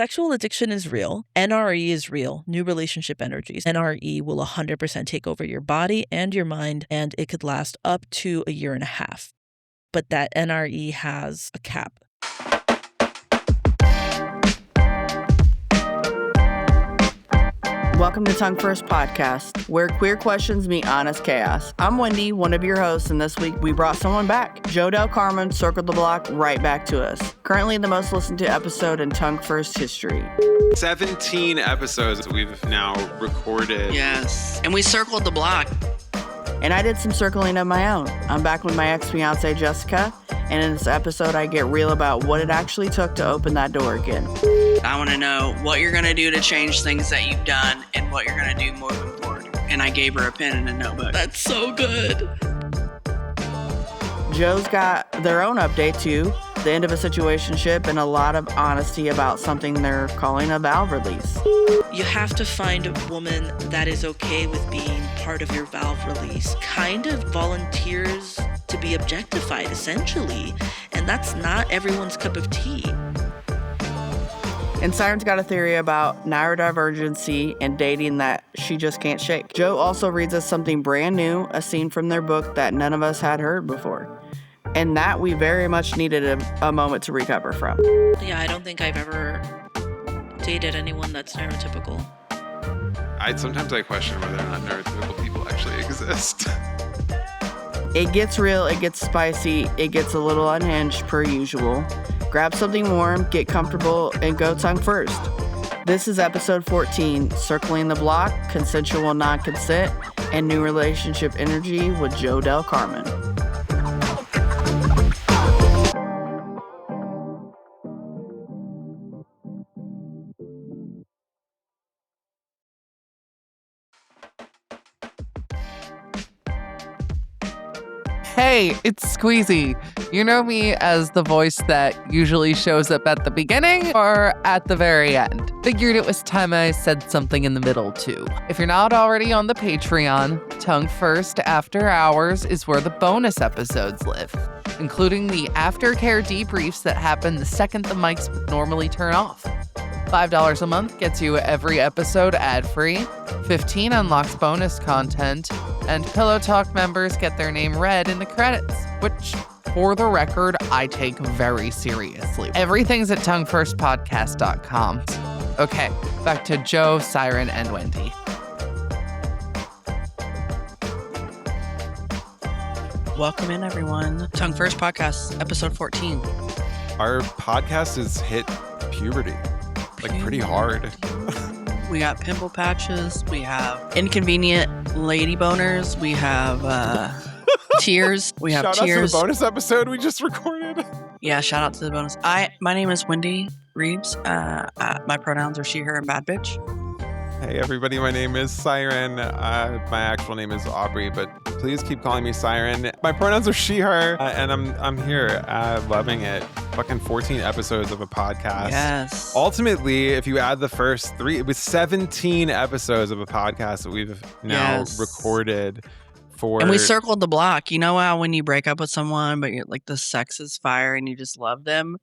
sexual addiction is real. NRE is real, new relationship energies. NRE will 100% take over your body and your mind, and it could last up to a year and a half. But that NRE has a cap. Welcome to Tongue First Podcast, where queer questions meet honest chaos. I'm Wendy, one of your hosts, and this week we brought someone back. Jo Del Carmen circled the block right back to us. Currently the most listened to episode in Tongue First history. 17 episodes we've now recorded. Yes, and we circled the block. And I did some circling of my own. I'm back with my ex-fiancée, Jessica, and in this episode I get real about what it actually took to open that door again. I want to know what you're going to do to change things that you've done and what you're going to do moving forward. And I gave her a pen and a notebook. That's so good. Jo's got their own update too, the end of a situationship, and a lot of honesty about something they're calling a valve release. You have to find a woman that is okay with being part of your valve release, kind of volunteers to be objectified, essentially. And that's not everyone's cup of tea. And Siren's got a theory about neurodivergency and dating that she just can't shake. Jo also reads us something brand new, a scene from their book that none of us had heard before. And that we very much needed a moment to recover from. Yeah, I don't think I've ever dated anyone that's neurotypical. Sometimes I question whether or not neurotypical people actually exist. It gets real, it gets spicy, it gets a little unhinged per usual. Grab something warm, get comfortable, and go tongue first. This is episode 14, Circling the Block, Consensual Non-Consent, and New Relationship Energy with Jo Del Carmen. Hey, it's Squeezy. You know me as the voice that usually shows up at the beginning or at the very end. Figured it was time I said something in the middle too. If you're not already on the Patreon, Tongue First After Hours is where the bonus episodes live, including the aftercare debriefs that happen the second the mics would normally turn off. $5 a month gets you every episode ad-free, $15 unlocks bonus content, and Pillow Talk members get their name read in the credits, which, for the record, I take very seriously. Everything's at tonguefirstpodcast.com. Okay, back to Jo, Siren, and Wendy. Welcome in, everyone. Tongue First Podcast, episode 14. Our podcast has hit puberty, like pretty hard. We got pimple patches. We have inconvenient lady boners. We have tears. We have Shout tears. out to the bonus episode we just recorded. Yeah, shout out to the bonus. My name is Wendy Reeves. My pronouns are she, her, and bad bitch. Hey everybody, my name is Siren. My actual name is Aubrey, but please keep calling me Siren. My pronouns are she, her, and I'm here, loving it. Fucking 14 episodes of a podcast. Yes. Ultimately, if you add the first 3, it was 17 episodes of a podcast that we've now recorded for. And we circled the block. You know how when you break up with someone, but you're like the sex is fire and you just love them,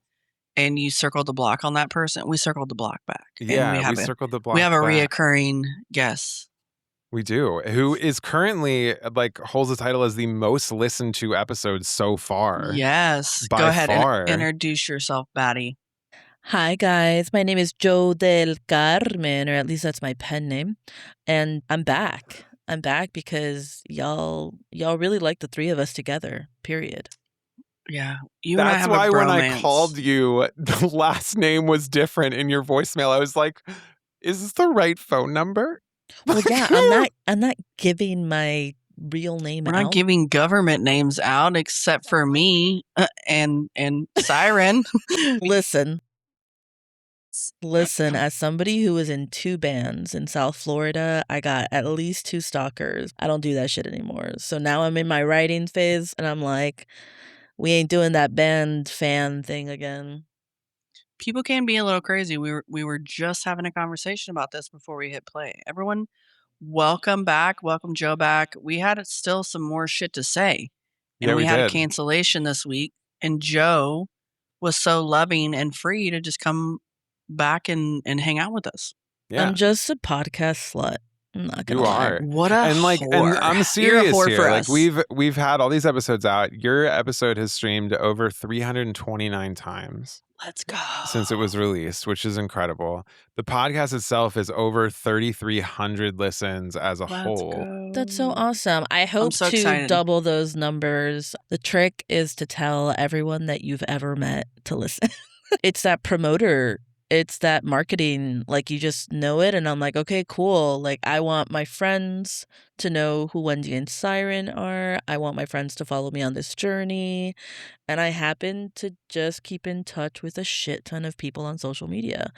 and you circled the block on that person? We circled the block back. Yeah, we circled the block. We have a back. reoccurring guest. We do. Who is currently holds the title as the most listened to episode so far. Yes. By Go ahead far. and introduce yourself, Batty. Hi, guys. My name is Jo Del Carmen, or at least that's my pen name. And I'm back. I'm back because y'all really like the three of us together, period. Yeah. You That's and I have why a when I bromance. called you, the last name was different in your voicemail. I was like, is this the right phone number? Well, yeah, I'm not giving my real name We're out. not giving government names out except for me and Siren. Listen, as somebody who was in 2 bands in South Florida, I got at least 2 stalkers. I don't do that shit anymore. So now I'm in my writing phase and I'm like, we ain't doing that band fan thing again. People can be a little crazy. We were just having a conversation about this before we hit play. Everyone, welcome back. Welcome Jo back. We had still some more shit to say. And Yeah, we had a did. cancellation this week. And Jo was so loving and free to just come back and hang out with us. Yeah. I'm just a podcast slut. I'm not gonna You lie. are. What a And whore. I'm You're a serious whore here. for Like us. we've had all these episodes out. Your episode has streamed over 329 times Let's go. since it was released, which is incredible. The podcast itself is over 3,300 listens as a Let's whole. go. That's so awesome. I hope so to excited. double those numbers. The trick is to tell everyone that you've ever met to listen. It's that promoter. It's that marketing. Like, you just know it. And I'm like, okay, cool. Like, I want my friends to know who Wendy and Siren are. I want my friends to follow me on this journey. And I happen to just keep in touch with a shit ton of people on social media.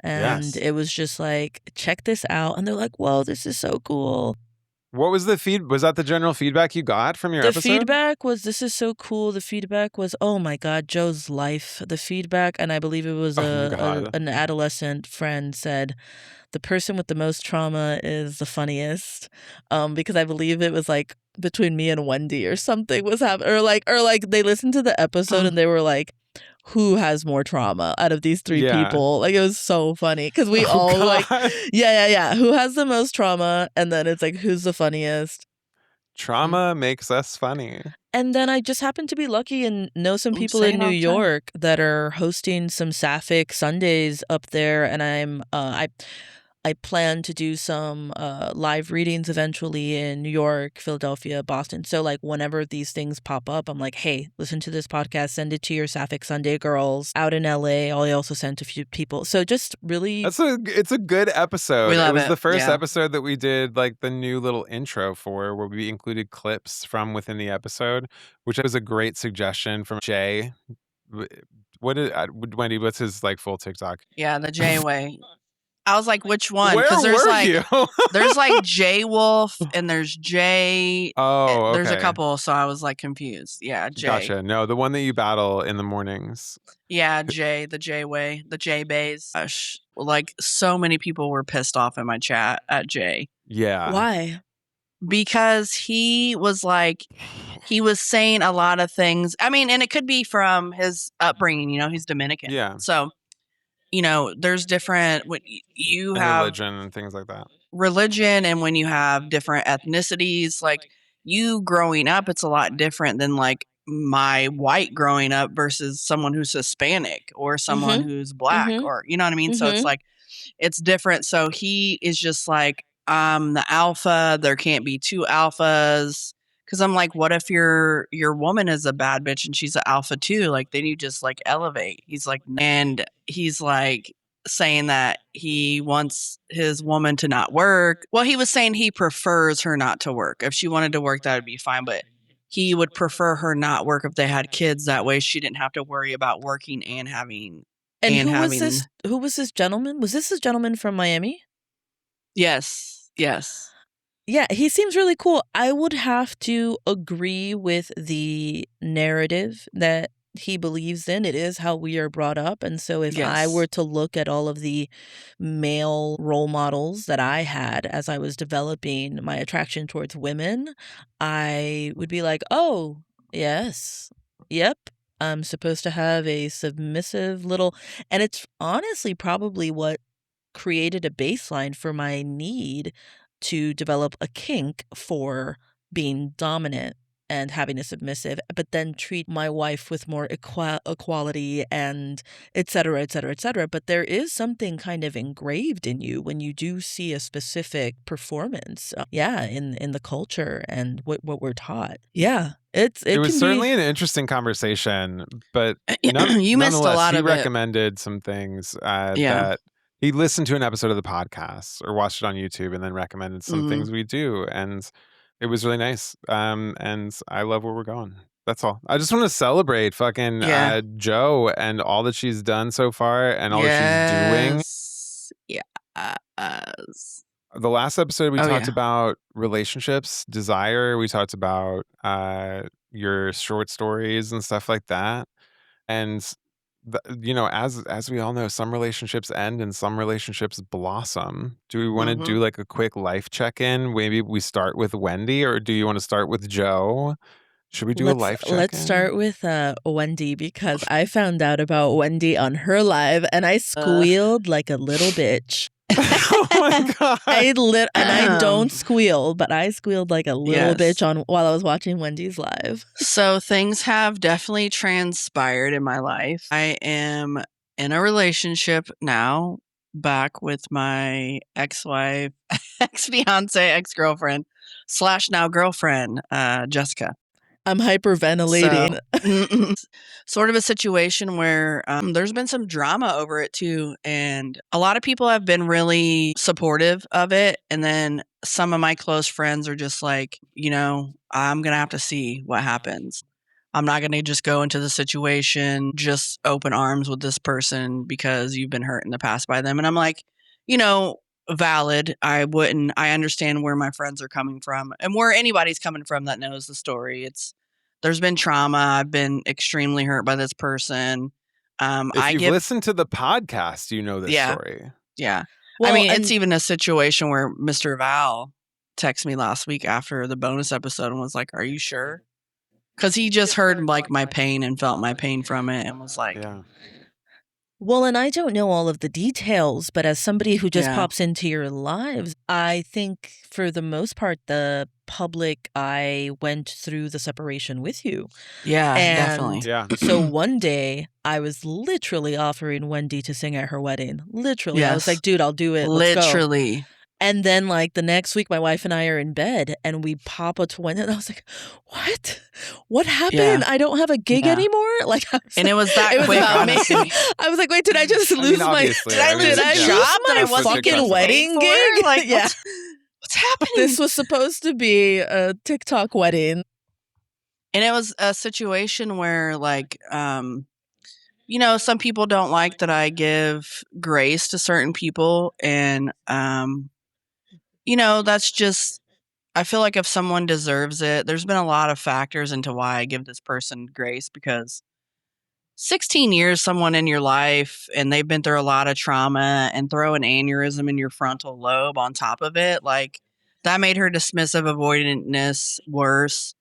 And Yes. it was just like, check this out. And they're like, whoa, this is so cool. What was the was that the general feedback you got from your The episode? feedback was, this is so cool. The feedback was, oh my God, Joe's life. The feedback, and I believe it was an adolescent friend said, the person with the most trauma is the funniest. Because I believe it was like between me and Wendy or something was happening. Or like they listened to the episode and they were like, who has more trauma out of these three people? Like, it was so funny because we all like, yeah. Who has the most trauma? And then it's like, who's the funniest? Trauma makes us funny. And then I just happen to be lucky and know some people in New York that are hosting some Sapphic Sundays up there. And I plan to do some live readings eventually in New York, Philadelphia, Boston. So like whenever these things pop up, I'm like, hey, listen to this podcast, send it to your Sapphic Sunday girls out in LA. I also sent a few people. So just really, it's a good episode. We love it was it. the first Yeah. episode that we did like the new little intro for, where we included clips from within the episode, which was a great suggestion from Jay. What is Wendy? What's his like full TikTok? Yeah, the J way. I was like, which one? Where Because there's were like you? there's like J Wolf and there's J. Oh, okay. There's a couple, so I was like confused. Yeah, J. Gotcha. No, the one that you battle in the mornings. Yeah, J, the J way, the J bays. Like so many people were pissed off in my chat at J. Yeah. why? Because he was like, he was saying a lot of things. I mean, and it could be from his upbringing. You know, he's Dominican. Yeah. So, you know, there's different. When you And have religion and things like that. religion, and when you have different ethnicities, like you growing up, it's a lot different than like my white growing up versus someone who's Hispanic or someone who's black, or you know what I mean. So it's like it's different. So he is just like, the alpha. There can't be two alphas. Because I'm like, what if your woman is a bad bitch and she's an alpha too? Like, then you just like elevate. He's like, and he's like saying that he wants his woman to not work. Well, he was saying he prefers her not to work. If she wanted to work, that would be fine. But he would prefer her not work if they had kids. That way, she didn't have to worry about working and having. And who was this? Who was this gentleman? Was this gentleman from Miami? Yes. Yeah, he seems really cool. I would have to agree with the narrative that he believes in. It is how we are brought up. And so if I were to look at all of the male role models that I had as I was developing my attraction towards women, I would be like, oh, yes, yep. I'm supposed to have a submissive little, and it's honestly probably what created a baseline for my need to develop a kink for being dominant and having a submissive, but then treat my wife with more equality and et cetera, et cetera, et cetera. But there is something kind of engraved in you when you do see a specific performance, in the culture and what we're taught. Yeah, it was certainly an interesting conversation, but you missed a lot he of recommended some things that he listened to an episode of the podcast or watched it on YouTube and then recommended some things we do. And it was really nice. And I love where we're going. That's all. I just want to celebrate fucking Jo and all that she's done so far and all that she's doing. Yes. The last episode we talked about relationships, desire. We talked about your short stories and stuff like that. And as we all know, some relationships end and some relationships blossom. Do we want to do like a quick life check-in? Maybe we start with Wendy, or do you want to start with Jo? Should we do a life check-in? Let's start with Wendy, because I found out about Wendy on her live and I squealed like a little bitch. Oh my God. And I don't squeal, but I squealed like a little Yes. bitch while I was watching Wendy's live. So things have definitely transpired in my life. I am in a relationship now, back with my ex-wife, ex-fiancée, ex-girlfriend / now girlfriend, Jessica. I'm hyperventilating. So, sort of a situation where there's been some drama over it too. And a lot of people have been really supportive of it. And then some of my close friends are just like, I'm going to have to see what happens. I'm not going to just go into the situation, just open arms with this person because you've been hurt in the past by them. And I'm like, valid. I understand where my friends are coming from and where anybody's coming from that knows the story. There's been trauma. I've been extremely hurt by this person. If you've listened to the podcast, you know this story. Yeah. Well, it's even a situation where Mr. Val texted me last week after the bonus episode and was like, "Are you sure?" Because he just heard like my pain and felt my pain from it and was like, Yeah. Well, and I don't know all of the details, but as somebody who just Yeah. pops into your lives, I think for the most part, the public eye went through the separation with you. Yeah, And definitely. Yeah. so one day I was literally offering Wendy to sing at her wedding. Literally. I was Yes. like, dude, I'll do it. Let's go. Literally. And then like the next week, my wife and I are in bed and we pop a twin. And I was like, what? What happened? Yeah. I don't have a gig Yeah. anymore? Like, And it was that it was quick, about me. honestly. I was like, wait, did I just lose my obviously, Did I lose a yeah. job that I my wasn't fucking getting wedding paid for? gig? Like, yeah. what's happening? This was supposed to be a TikTok wedding. And it was a situation where, like, some people don't like that I give grace to certain people. And, that's just, I feel like if someone deserves it, there's been a lot of factors into why I give this person grace, because 16 years, someone in your life, and they've been through a lot of trauma, and throw an aneurysm in your frontal lobe on top of it, like, that made her dismissive avoidantness worse.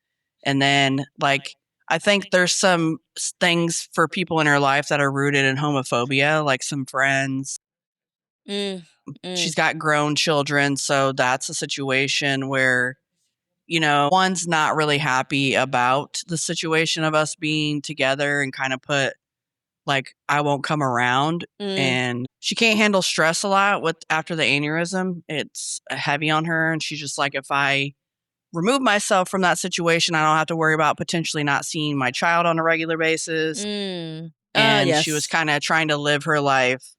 And then, like, I think there's some things for people in her life that are rooted in homophobia, like some friends. She's got grown children, so that's a situation where, one's not really happy about the situation of us being together and kind of put, like, I won't come around. And she can't handle stress a lot after the aneurysm. It's heavy on her, and she's just like, if I remove myself from that situation, I don't have to worry about potentially not seeing my child on a regular basis. And Yes. she was kind of trying to live her life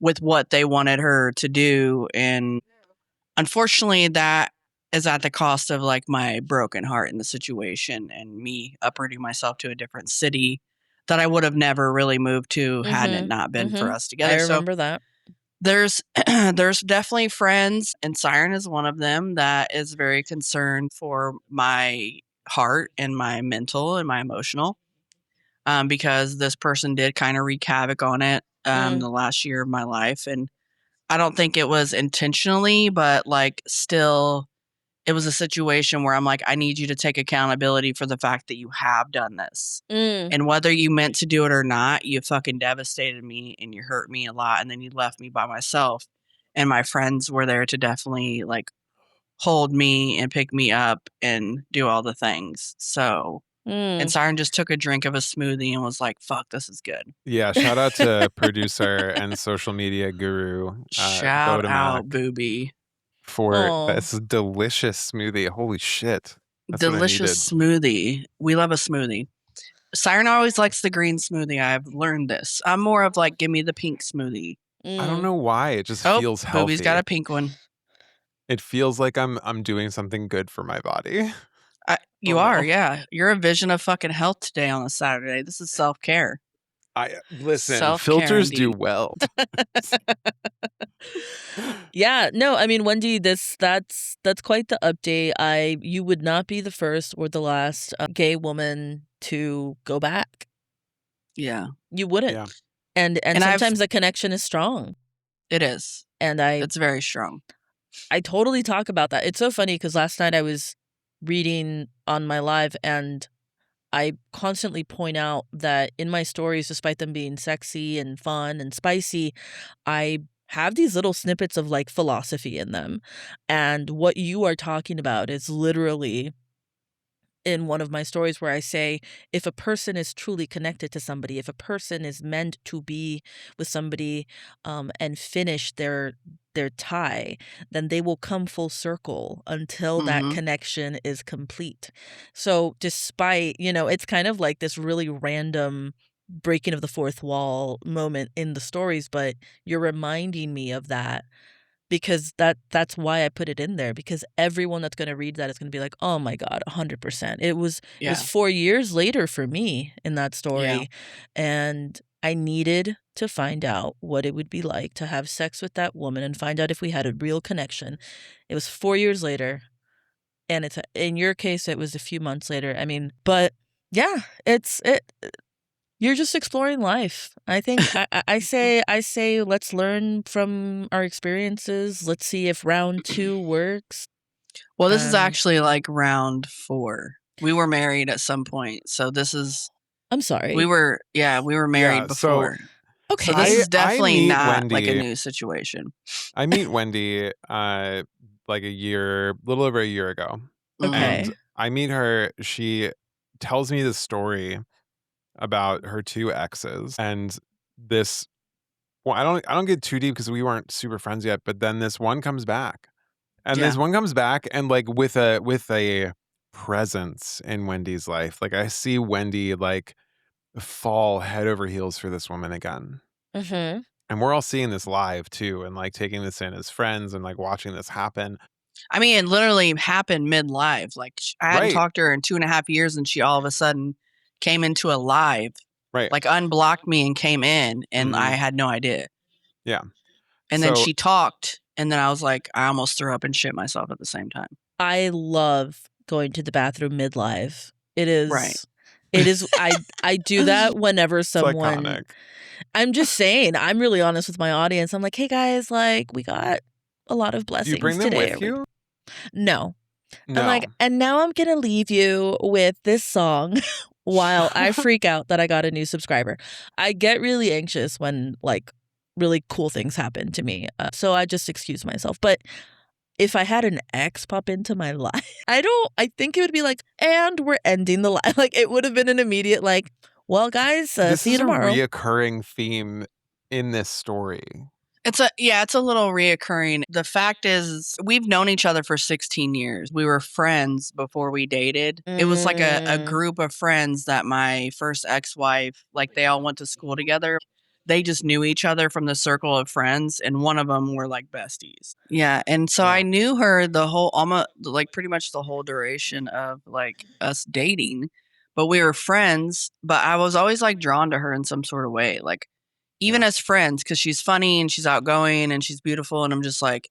with what they wanted her to do. And unfortunately, that is at the cost of, like, my broken heart in the situation and me uprooting myself to a different city that I would have never really moved to hadn't it not been for us together. I remember that. There's definitely friends, and Siren is one of them, that is very concerned for my heart and my mental and my emotional, because this person did kind of wreak havoc on it the last year of my life. And I don't think it was intentionally, but, like, still, it was a situation where I'm like, I need you to take accountability for the fact that you have done this. And whether you meant to do it or not, you fucking devastated me and you hurt me a lot. And then you left me by myself. And my friends were there to definitely, like, hold me and pick me up and do all the things. So, and Siren just took a drink of a smoothie and was like, fuck, this is good. Yeah, shout out to producer and social media guru. Shout Bodemac, out, Booby. for this delicious smoothie. Holy shit. That's Delicious what I needed. smoothie. We love a smoothie. Siren always likes the green smoothie. I've learned this. I'm more of like, give me the pink smoothie. I don't know why. It just feels healthy. Booby's got a pink one. It feels like I'm doing something good for my body. You are, yeah. You're a vision of fucking health today on a Saturday. This is self-care. Listen, Self-care filters do indeed. well. Yeah, no, I mean, Wendy, that's quite the update. You would not be the first or the last gay woman to go back. Yeah. You wouldn't. Yeah. And sometimes the connection is strong. It is. And It's very strong. I totally talk about that. It's so funny because last night I was reading on my live, and I constantly point out that in my stories, despite them being sexy and fun and spicy, I have these little snippets of like philosophy in them. And what you are talking about is literally in one of my stories where I say, if a person is truly connected to somebody, if a person is meant to be with somebody, and finish their tie, then they will come full circle until that Mhm. connection is complete. So despite, it's kind of like this really random breaking of the fourth wall moment in the stories, but you're reminding me of that because that's why I put it in there, because everyone that's gonna read that is gonna be like, "Oh my god, 100%." It was Yeah. 4 years later for me in that Yeah. story, and I needed to find out what it would be like to have sex with that woman and find out if we had a real connection. It was 4 years later, and in your case, it was a few months later. I mean, but yeah, you're just exploring life. I think I say let's learn from our experiences. Let's see if round 2 works. Well, this is actually like round 4. We were married at some point. So this is I'm sorry. we were married Yeah, so before. Okay. So this is I definitely meet not like a Wendy. new situation. I meet Wendy like little over a year ago. Okay. And I meet her, she tells me the story about her 2 exes, and this well, I don't get too deep because we weren't super friends yet, but then this one comes back. And Yeah. this one comes back and like with a presence in Wendy's life. Like I see Wendy like fall head over heels for this woman again. Mhm. And we're all seeing this live too and like taking this in as friends and like watching this happen. I mean, it literally happened mid-live. Like, I hadn't Right. talked to her in 2.5 years, and she all of a sudden came into a live, Right. like unblocked me and came in, and I had no idea. Yeah. And then So she talked, and then I was like, I almost threw up and shit myself at the same time. I love going to the bathroom mid-live. Right. I do that whenever it's someone iconic. I'm just saying, I'm really honest with my audience. I'm like, "Hey guys, like we got a lot of Do you blessings bring them today." with you? No. I'm No. like, and now I'm gonna leave you with this song while I freak out that I got a new subscriber. I get really anxious when like really cool things happen to me. So I just excuse myself. But if I had an ex pop into my life, I think it would be like, and we're ending the live. Like it would have been an immediate like, well guys, This see you is a tomorrow. reoccurring theme in this story. It's a little reoccurring. The fact is, we've known each other for 16 years. We were friends before we dated. It was like a group of friends that my first ex-wife, like they all went to school together. They just knew each other from the circle of friends, and one of them were like besties. Yeah, and so Yeah. I knew her the whole almost like pretty much the whole duration of like us dating, but we were friends, but I was always like drawn to her in some sort of way. Like even as friends, because she's funny and she's outgoing and she's beautiful. And I'm just like,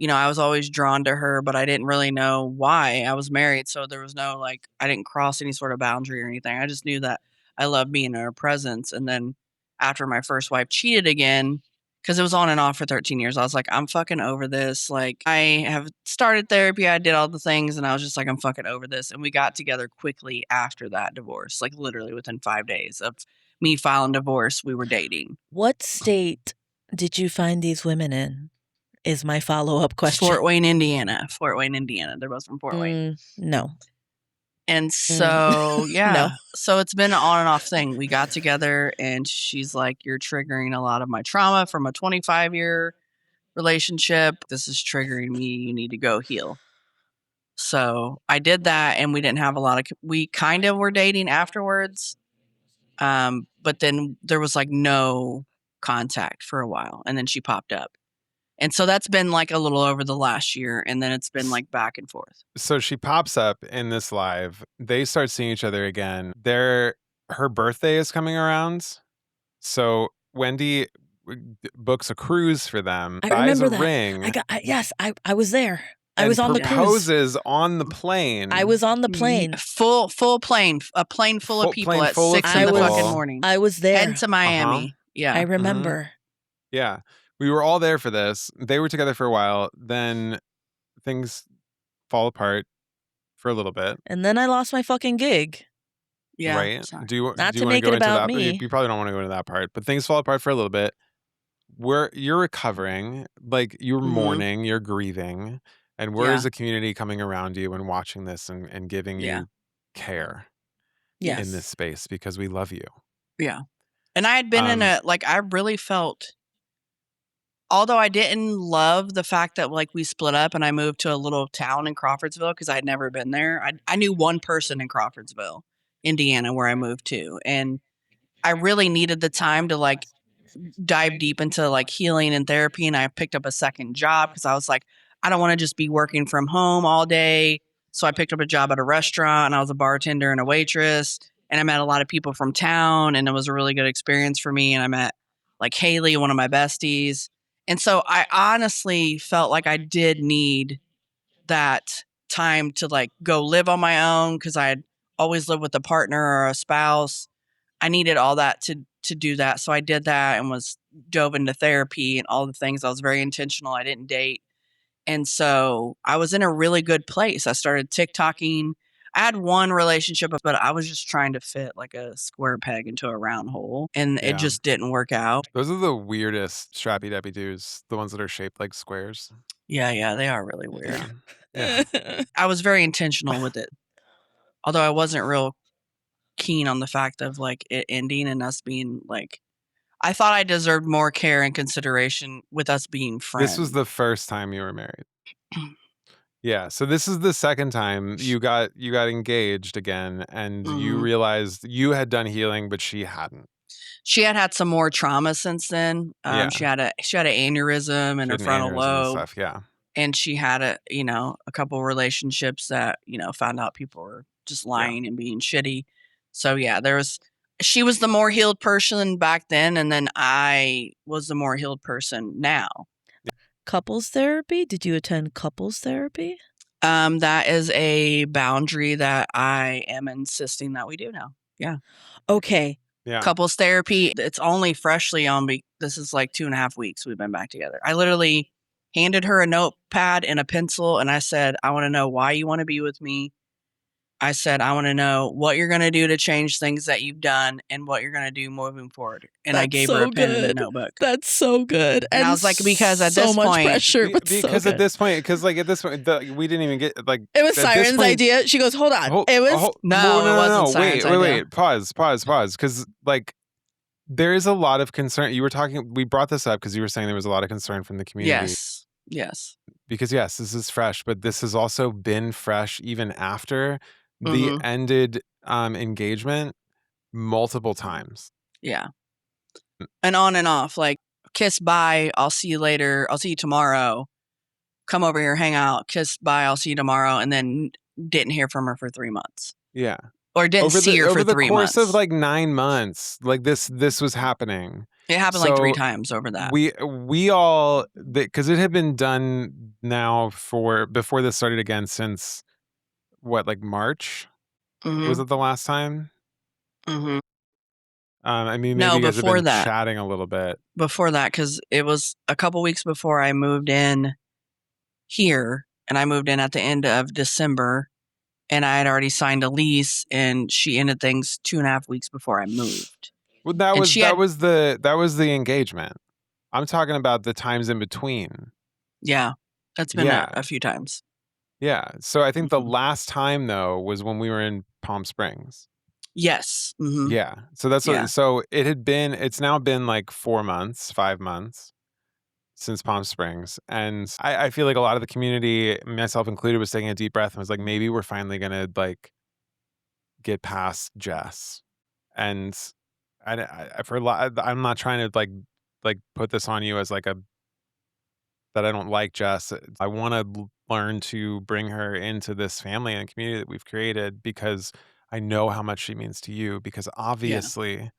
I was always drawn to her, but I didn't really know why. I was married, so there was no like, I didn't cross any sort of boundary or anything. I just knew that I loved being in her presence. And then after my first wife cheated again, because it was on and off for 13 years, I was like, I'm fucking over this. Like, I have started therapy, I did all the things, and I was just like, I'm fucking over this. And we got together quickly after that divorce, like literally within 5 days of me filing divorce, we were dating. What state did you find these women in? Is my follow-up question. Fort Wayne, Indiana. Fort Wayne, Indiana. They're both from Fort Wayne. No. And so, yeah. No. So it's been an on and off thing. We got together and she's like, you're triggering a lot of my trauma from a 25-year relationship. This is triggering me. You need to go heal. So I did that and we didn't have a lot of, we kind of were dating afterwards. But then there was like no contact for a while. And then she popped up. And so that's been like a little over the last year. And then it's been like back and forth. So she pops up in this live. They start seeing each other again. Her birthday is coming around. So Wendy books a cruise for them. I buys remember a that. ring. Yes, I was there. I and was on the cruise. proposes on the plane. I was on the plane. Full plane. A plane full of people plane at full of 6 in the people. fucking morning. I was there. Heading to Miami. Yeah. I remember. Yeah. We were all there for this. They were together for a while. Then things fall apart for a little bit. And then I lost my fucking gig. Yeah. Right? Sorry. Do you Not do to you want to make go it into about that? You me. probably don't want to go into that part, but things fall apart for a little bit. You're recovering, like you're Mhm. mourning, you're grieving, and we're Yeah. as a community coming around you and watching this and giving Yeah. you care Yes. in this space because we love you. Yeah. And I had been in a, like, I really felt, although I didn't love the fact that, like, we split up and I moved to a little town in Crawfordsville because I had never been there. I knew one person in Crawfordsville, Indiana, where I moved to. And I really needed the time to, like, dive deep into, like, healing and therapy. And I picked up a second job because I was like, I don't want to just be working from home all day. So I picked up a job at a restaurant and I was a bartender and a waitress. And I met a lot of people from town and it was a really good experience for me. And I met, like, Haley, one of my besties. And so I honestly felt like I did need that time to, like, go live on my own because I had always lived with a partner or a spouse. I needed all that to do that. So I did that and was dove into therapy and all the things. I was very intentional. I didn't date. And so I was in a really good place. I started TikToking. I had one relationship, but I was just trying to fit like a square peg into a round hole. And it Yeah. just didn't work out. Those are the weirdest strappy deppy dudes, the ones that are shaped like squares. Yeah, they are really weird. Yeah. Yeah. I was very intentional with it. Although I wasn't real keen on the fact of, like, it ending and us being, like, I thought I deserved more care and consideration with us being friends. This was the first time you were married. Yeah, so this is the second time you got engaged again, and you Mhm. realized you had done healing, but she hadn't. She had some more trauma since then. Yeah. She had an aneurysm in She her had an frontal aneurysm and lobe, stuff. Yeah, and she had a couple relationships that, found out people were just lying and being shitty. So yeah, she was the more healed person back then, and then I was the more healed person now. Couples therapy? Did you attend couples therapy? That is a boundary that I am insisting that we do now. Yeah. Okay. yeah. Couples therapy, it's only freshly on this is like 2.5 weeks we've been back together. I literally handed her a notepad and a pencil and I said, I want to know why you want to be with me. I said, I want to know what you're going to do to change things that you've done and what you're going to do moving forward. And I gave her a pen and a notebook. That's so good. And I was like, because at this so much point, pressure, but because so at this point, we didn't even get like. it was at this Siren's point- idea. She goes, hold on. It was No, it wasn't Siren's idea. Wait. Pause. Because like, there is a lot of concern. We brought this up because you were saying there was a lot of concern from the community. Yes. Because yes, this is fresh, but this has also been fresh even after the Mhm. ended engagement multiple times. Yeah. And on and off, like, kiss, bye, I'll see you later, I'll see you tomorrow, come over here, hang out, kiss, bye, I'll see you tomorrow, and then didn't hear from her for 3 months. Yeah. Or didn't see her for 3 months. Over the course of like 9 months, like this was happening. It happened like 3 times over that. We all, because it had been done now before this started again since what, like March? Mhm. Was it the last time? Mhm. I mean, No, maybe you guys have before been that. chatting a little bit. Before that, because it was a couple weeks before I moved in here, and I moved in at the end of December, and I had already signed a lease, and she ended things 2.5 weeks before I moved. Well, that And was she that had- was the engagement. I'm talking about the times in between. Yeah, that's been Yeah. a few times. Yeah. So I think the Mhm. last time though was when we were in Palm Springs. Yes. Mhm. Yeah. So that's Yeah. what, so it's now been like 4 months, 5 months since Palm Springs. And I feel like a lot of the community, myself included, was taking a deep breath and was like, maybe we're finally gonna like get past Jess. And I'm not trying to like put this on you as like that I don't like Jess. I want to learn to bring her into this family and community that we've created because I know how much she means to you. Because obviously,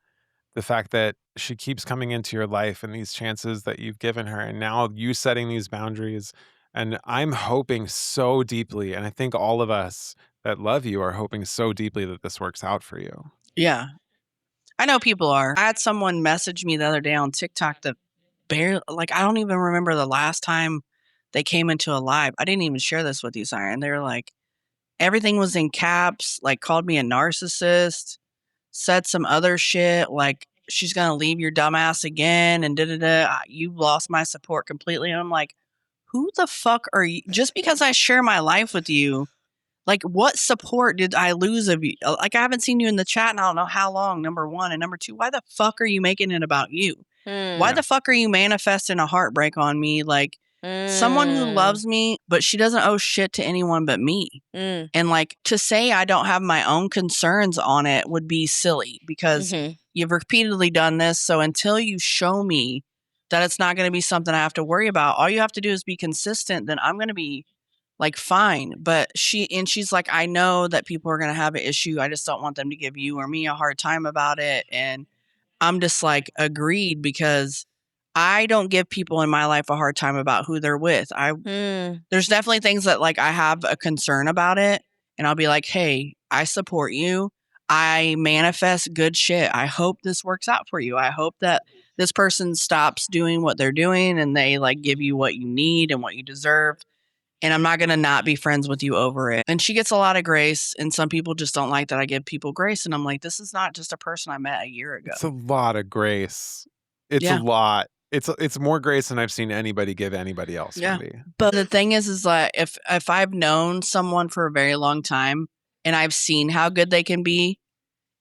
the fact that she keeps coming into your life and these chances that you've given her, and now you setting these boundaries, and I'm hoping so deeply, and I think all of us that love you are hoping so deeply that this works out for you. Yeah. I know people are. I had someone message me the other day on TikTok that I don't even remember the last time they came into a live. I didn't even share this with you, Siren. They were like, everything was in caps, like called me a narcissist, said some other shit like she's gonna leave your dumbass again and you lost my support completely. And I'm like, who the fuck are you? Just because I share my life with you, like what support did I lose of you? Like I haven't seen you in the chat in I don't know how long, number one. And number two, why the fuck are you making it about you? Why the fuck are you manifesting a heartbreak on me? Like someone who loves me, but she doesn't owe shit to anyone but me. And like to say I don't have my own concerns on it would be silly because you've repeatedly done this. So until you show me that it's not going to be something I have to worry about, all you have to do is be consistent, then I'm going to be like, fine. But she's like, I know that people are going to have an issue. I just don't want them to give you or me a hard time about it. And I'm just like, agreed, because I don't give people in my life a hard time about who they're with. There's definitely things that like I have a concern about it, and I'll be like, hey, I support you. I manifest good shit. I hope this works out for you. I hope that this person stops doing what they're doing and they like give you what you need and what you deserve. And I'm not going to not be friends with you over it. And she gets a lot of grace. And some people just don't like that I give people grace. And I'm like, this is not just a person I met a year ago. It's a lot of grace. It's a lot. It's more grace than I've seen anybody give anybody else. Yeah. Maybe. But the thing is like if I've known someone for a very long time and I've seen how good they can be,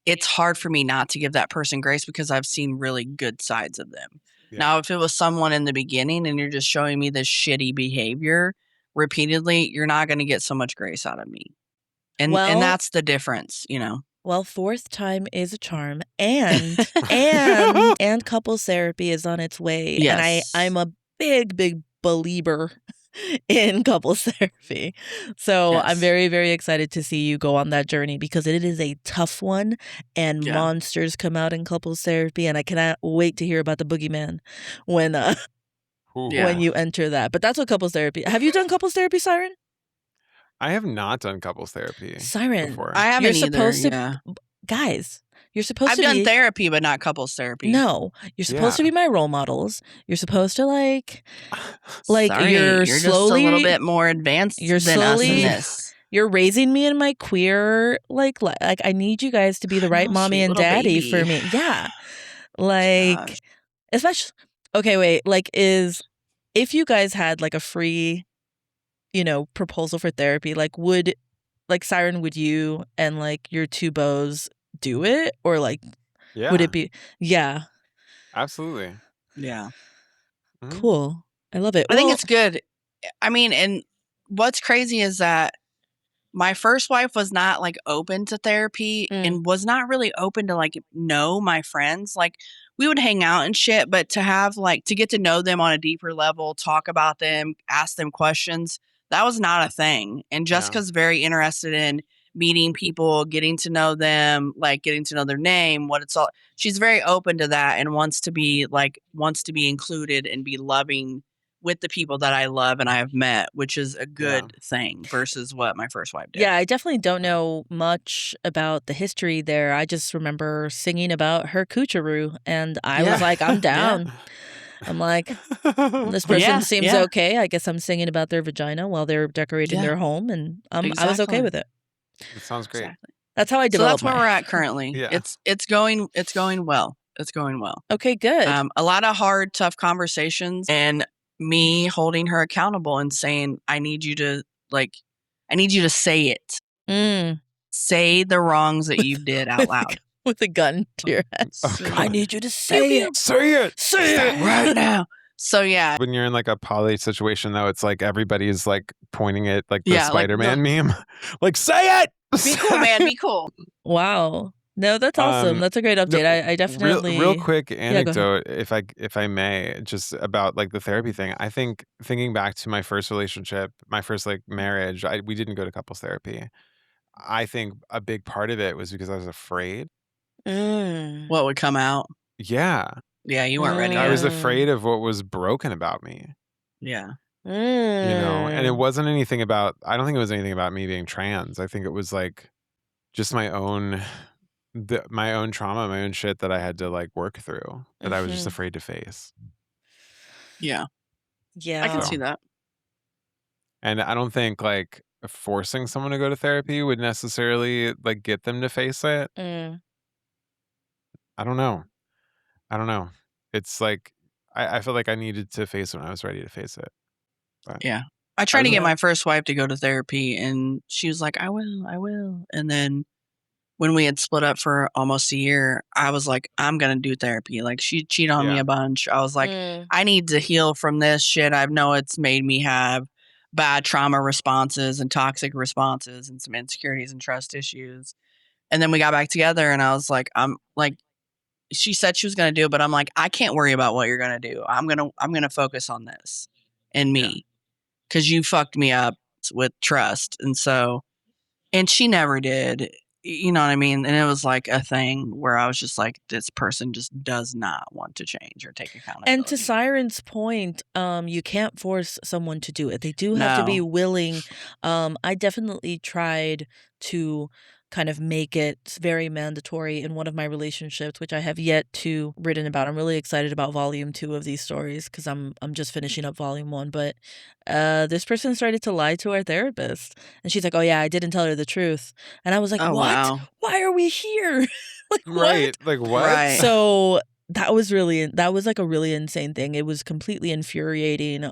it's hard for me not to give that person grace because I've seen really good sides of them. Yeah. Now, if it was someone in the beginning and you're just showing me this shitty behavior repeatedly, you're not going to get so much grace out of me. And that's the difference, you know. Well, fourth time is a charm, and couples therapy is on its way. Yes. And I'm a big believer in couples therapy. So Yes. I'm very, very excited to see you go on that journey because it is a tough one, and monsters come out in couples therapy, and I cannot wait to hear about the boogeyman when you enter that. But that's what couples therapy. Have you done couples therapy, Siren? I have not done couples therapy. Siren, before. I haven't either. Supposed to, guys. You're supposed I've to done be therapy, but not couples therapy. No, you're supposed to be my role models. You're supposed to like Sorry, you're slowly, just a little bit more advanced than us in this. You're raising me in my queer like I need you guys to be the right mommy and daddy for me. Yeah, like especially. Okay, wait. Like, if you guys had like a free, proposal for therapy, like Siren, would you and like your two beaux do it, or like would it be? Yeah, absolutely. Yeah, cool. I love it. I think it's good. I mean, and what's crazy is that my first wife was not like open to therapy and was not really open to like know my friends. Like we would hang out and shit, but to have like to get to know them on a deeper level, talk about them, ask them questions, that was not a thing. And Jessica's very interested in meeting people, getting to know them, like getting to know their name, what it's all. She's very open to that and wants to be included and be loving with the people that I love and I have met, which is a good thing versus what my first wife did. Yeah, I definitely don't know much about the history there. I just remember singing about her coocheroo, and I was like, I'm down. I'm like, this person seems okay. I guess I'm singing about their vagina while they're decorating their home, and I was okay with it. It sounds great. Exactly. That's how I developed. So that's where we're at currently. It's going well. It's going well. Okay, good. A lot of hard, tough conversations, and me holding her accountable and saying, I need you to say it. Say the wrongs that you did out loud. With a gun to your head. Okay. I need you to say it. Say it. Say it right now. So yeah. When you're in like a poly situation though, it's like everybody's like pointing at like the Spider-Man meme. Like, say it! Be cool, man. Be cool. Wow. No, that's awesome. That's a great update. I definitely real quick anecdote, if I may, just about like the therapy thing. I think thinking back to my first relationship, my first like marriage, we didn't go to couples therapy. I think a big part of it was because I was afraid. What would come out? Yeah. Yeah, you weren't ready. I was afraid of what was broken about me. Yeah. And it wasn't anything about, I don't think it was anything about me being trans. I think it was like just my own trauma, my own shit that I had to like work through that I was just afraid to face. Yeah. Yeah. I can see that. And I don't think like forcing someone to go to therapy would necessarily like get them to face it. I don't know. It's like I feel like I needed to face it when I was ready to face it. But Yeah. I tried to was get in- my first wife to go to therapy, and she was like, I will. And then when we had split up for almost a year, I was like, I'm going to do therapy. Like, she cheated on me Yeah. a bunch. I was like, I need to heal from this shit. I know it's made me have bad trauma responses and toxic responses and some insecurities and trust issues. And then we got back together, and I was like, I'm like, she said she was going to do it, but I'm like, I can't worry about what you're going to do. I'm going to focus on this and me, because you fucked me up with trust. And so, and she never did. You know what I mean? And it was like a thing where I was just like, this person just does not want to change or take accountability. And to Siren's point, you can't force someone to do it. They do have to be No. willing. I definitely tried to kind of make it very mandatory in one of my relationships, which I have yet to written about. I'm really excited about volume 2 of these stories because I'm just finishing up volume 1. But this person started to lie to our therapist, and she's like, "Oh yeah, I didn't tell her the truth," and I was like, Oh, "What? wow. Why are we here?" Like, right. what? Like what? Right. So that was like a really insane thing. It was completely infuriating.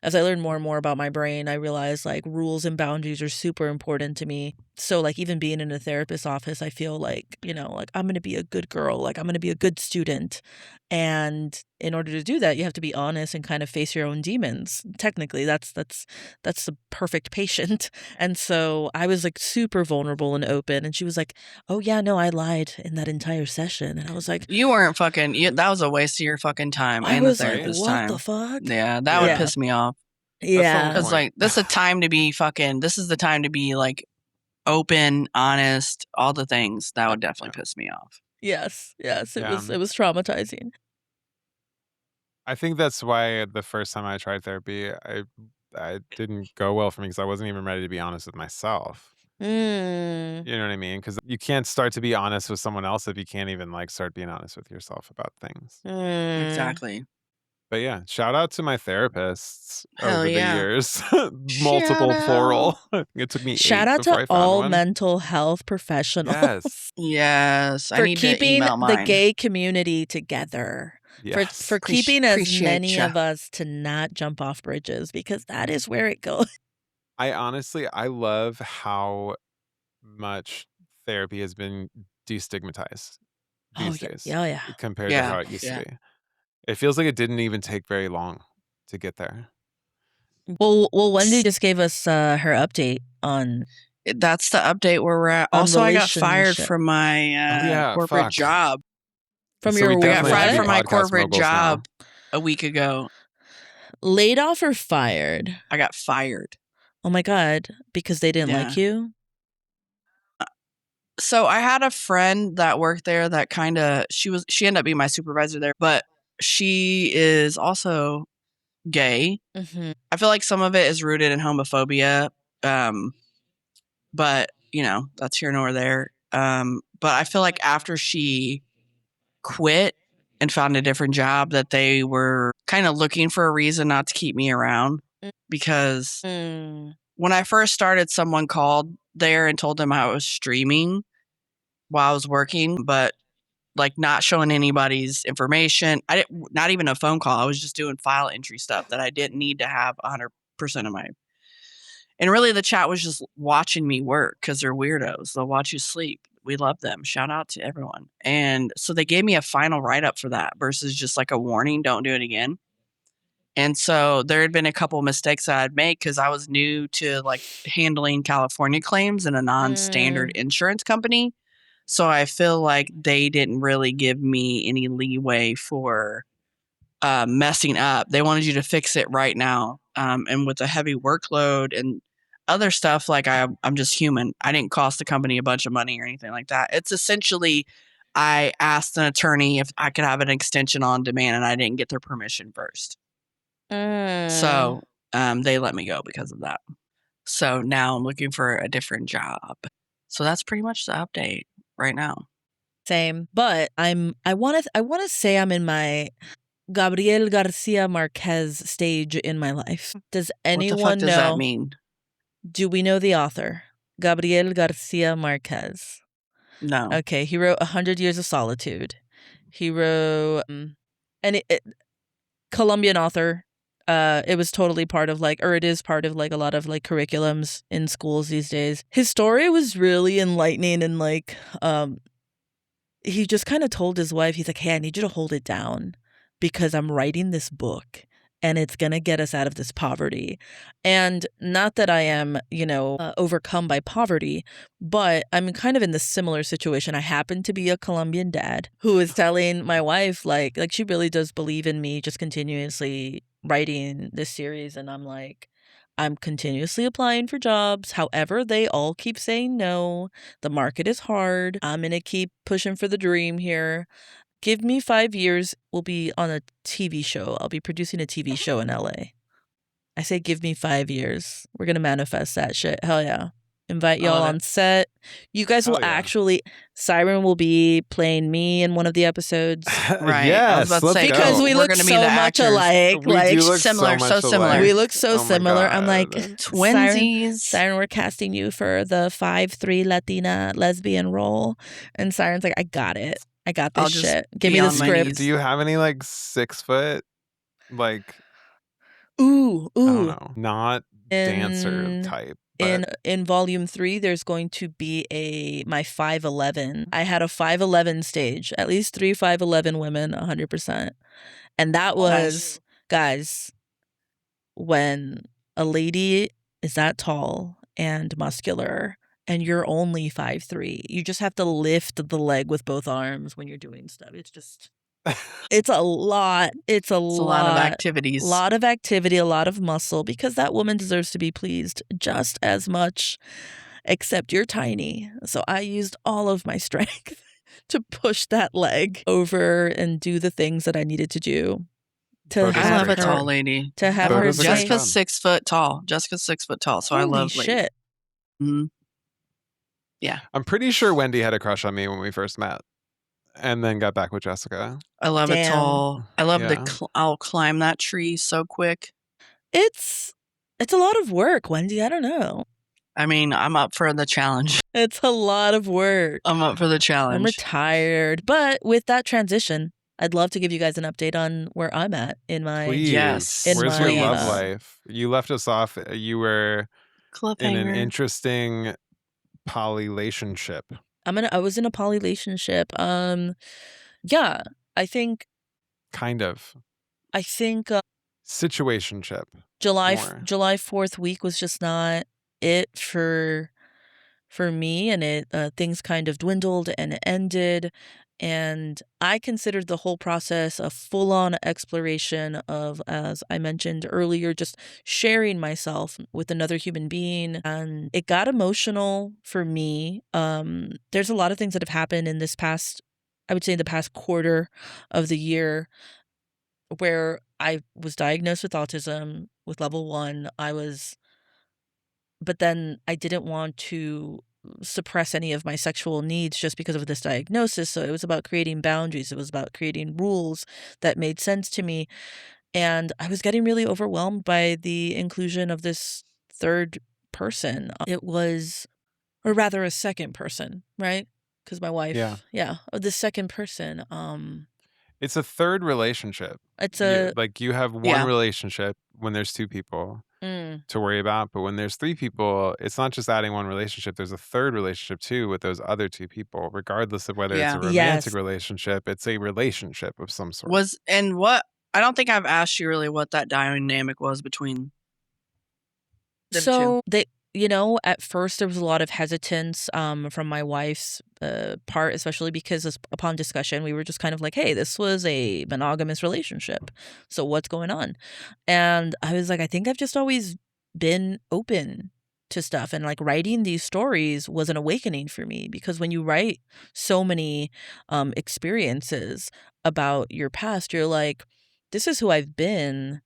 As I learned more and more about my brain, I realized like rules and boundaries are super important to me. So like even being in a therapist's office, I feel like, like I'm going to be a good girl, like I'm going to be a good student. And in order to do that, you have to be honest and kind of face your own demons. Technically, that's the perfect patient. And so I was like super vulnerable and open, and she was like, "Oh yeah, no, I lied in that entire session." And I was like, You weren't fucking, that was a waste of your fucking time I and was the like, therapist's "What time. the fuck?" Yeah, that would Yeah. piss me off. Yeah. Because like, this is a time to be fucking, this is the time to be like open, honest, all the things. That would definitely piss me off. Yes. It Yeah. was traumatizing. I think that's why the first time I tried therapy, I didn't go well for me because I wasn't even ready to be honest with myself. You know what I mean? Because you can't start to be honest with someone else if you can't even like start being honest with yourself about things. Exactly. But yeah, shout out to my therapists Hell over the yeah. years. Multiple Shout plural. It took me Shout 8 out before to I found all one. mental health professionals Yes. Yes. I for need to keeping email the mine. gay community together. Yes. For keeping as Appreciate many ya. of us to not jump off bridges, because that is where it goes. I love how much therapy has been destigmatized these days Yeah. compared to Yeah, how it used yeah. to be. It feels like it didn't even take very long to get there. Well, Wendy just gave us her update on. That's the update where we're at. On Also, I got fired relationship. from my yeah, corporate fuck. job. From So your we I got definitely have fired to be from my podcast corporate moguls now. job a week ago. Laid off or fired? I got fired. Oh my God, because they didn't like you? So I had a friend that worked there that kind of, she ended up being my supervisor there, but she is also gay. Mm-hmm. I feel like some of it is rooted in homophobia. But that's here nor there. But I feel like after she quit and found a different job, that they were kind of looking for a reason not to keep me around, because when I first started, someone called there and told them I was streaming while I was working, but like not showing anybody's information. Not even a phone call. I was just doing file entry stuff that I didn't need to have 100% of my. And really, the chat was just watching me work because they're weirdos. They'll watch you sleep. We love them. Shout out to everyone. And so they gave me a final write up for that versus just like a warning, don't do it again. And so there had been a couple mistakes that I'd made because I was new to like handling California claims in a non-standard insurance company. So I feel like they didn't really give me any leeway for messing up. They wanted you to fix it right now. And with a heavy workload and other stuff, like I'm just human. I didn't cost the company a bunch of money or anything like that. It's essentially, I asked an attorney if I could have an extension on demand, and I didn't get their permission first. So they let me go because of that. So now I'm looking for a different job. So that's pretty much the update right now. Same, but I want to say I'm in my Gabriel Garcia Marquez stage in my life. Does anyone what the fuck does know? that mean? Do we know the author? Gabriel Garcia Marquez. No. Okay, he wrote 100 Years of Solitude. He wrote, Colombian author. It was totally part of it is part of a lot of curriculums in schools these days. His story was really enlightening and he just kind of told his wife, he's like, hey, I need you to hold it down because I'm writing this book and it's going to get us out of this poverty. And not that I am, overcome by poverty, but I'm kind of in this similar situation. I happen to be a Colombian dad who is telling my wife, like she really does believe in me just continuously writing this series. And I'm like, I'm continuously applying for jobs. However, they all keep saying no. The market is hard. I'm going to keep pushing for the dream here. Give me 5 years. We'll be on a TV show. I'll be producing a TV show in LA. I say, give me 5 years. We're going to manifest that shit. Hell yeah. Invite y'all on set. You guys will actually, Siren will be playing me in one of the episodes. Right. Yes, I was about to say, because we look gonna be so the much actors. alike. We do look similar, so similar. alike. We look so Oh my similar. I'm God. like, Twinsies. Siren, we're casting you for the 5'3" Latina lesbian role. And Siren's like, I got it. I got this I'll just shit. Give be me the on my script. knees. Do you have any 6 foot, Ooh. I don't know, not dancer In- type? But In volume 3, there's going to be my 5'11". I had a 5'11" stage, at least 3 5'11" women, 100%. And that was, guys, when a lady is that tall and muscular and you're only 5'3", you just have to lift the leg with both arms when you're doing stuff. It's just, it's a lot. It's a lot of activities. A lot of activity, a lot of muscle, because that woman deserves to be pleased just as much, except you're tiny. So I used all of my strength to push that leg over and do the things that I needed to do. Photos I are love a great. tall lady. To have her Photos are great. say, Jessica's 6 foot tall. Jessica's 6 foot tall. So I holy love ladies. shit. Mhm. Yeah. I'm pretty sure Wendy had a crush on me when we first met, and then got back with Jessica. I love a Damn. tall. I love Yeah. I'll climb that tree so quick. It's a lot of work, Wendy. I don't know. I mean, I'm up for the challenge. It's a lot of work. I'm up for the challenge. I'm retired. But with that transition, I'd love to give you guys an update on where I'm at in my Please. Yes. in Where's my, your love life? You left us off. You were cliffhanger. in an interesting polylationship. I was in a polylationship. Yeah, I think Kind of. Situationship. July More. 4th week was just not it for me, and it things kind of dwindled and it ended, and I considered the whole process a full-on exploration of, as I mentioned earlier, just sharing myself with another human being, and it got emotional for me. There's a lot of things that have happened in this past, I would say, the past quarter of the year, where I was diagnosed with autism with level 1. But then I didn't want to suppress any of my sexual needs just because of this diagnosis. So it was about creating boundaries. It was about creating rules that made sense to me. And I was getting really overwhelmed by the inclusion of this third person. It was, or rather a second person, right? Because my wife, the second person. It's a third relationship. It's you have one relationship when there's 2 people to worry about, but when there's 3 people, it's not just adding one relationship. There's a third relationship too with those other 2 people, regardless of whether it's a romantic relationship. It's a relationship of some sort. I don't think I've asked you really what that dynamic was between them so two. At first there was a lot of hesitance from my wife's part, especially because upon discussion, we were just kind of like, hey, this was a monogamous relationship. So what's going on? And I was like, I think I've just always been open to stuff. And writing these stories was an awakening for me, because when you write so many experiences about your past, you're like, this is who I've been.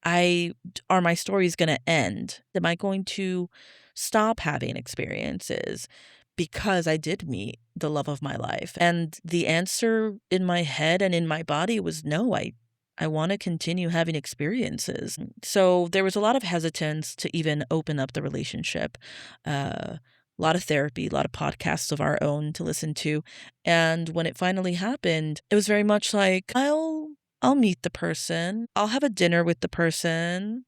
Are my stories going to end? Am I going to stop having experiences because I did meet the love of my life? And the answer in my head and in my body was no, I I want to continue having experiences. So there was a lot of hesitance to even open up the relationship. A lot of therapy, a lot of podcasts of our own to listen to. And when it finally happened, it was very much like, I'll meet the person. I'll have a dinner with the person.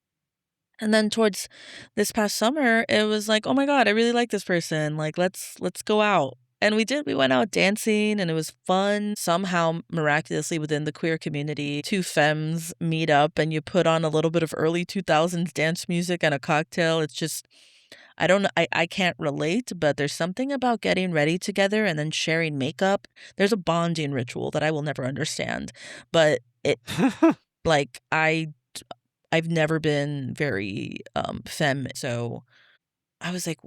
And then towards this past summer, it was like, oh my God, I really like this person. Like, let's go out. And we did. We went out dancing and it was fun. Somehow, miraculously, within the queer community, two femmes meet up and you put on a little bit of early 2000s dance music and a cocktail. It's just, I don't know. I can't relate, but there's something about getting ready together and then sharing makeup. There's a bonding ritual that I will never understand. But it, like, I've never been very femme, so I was like,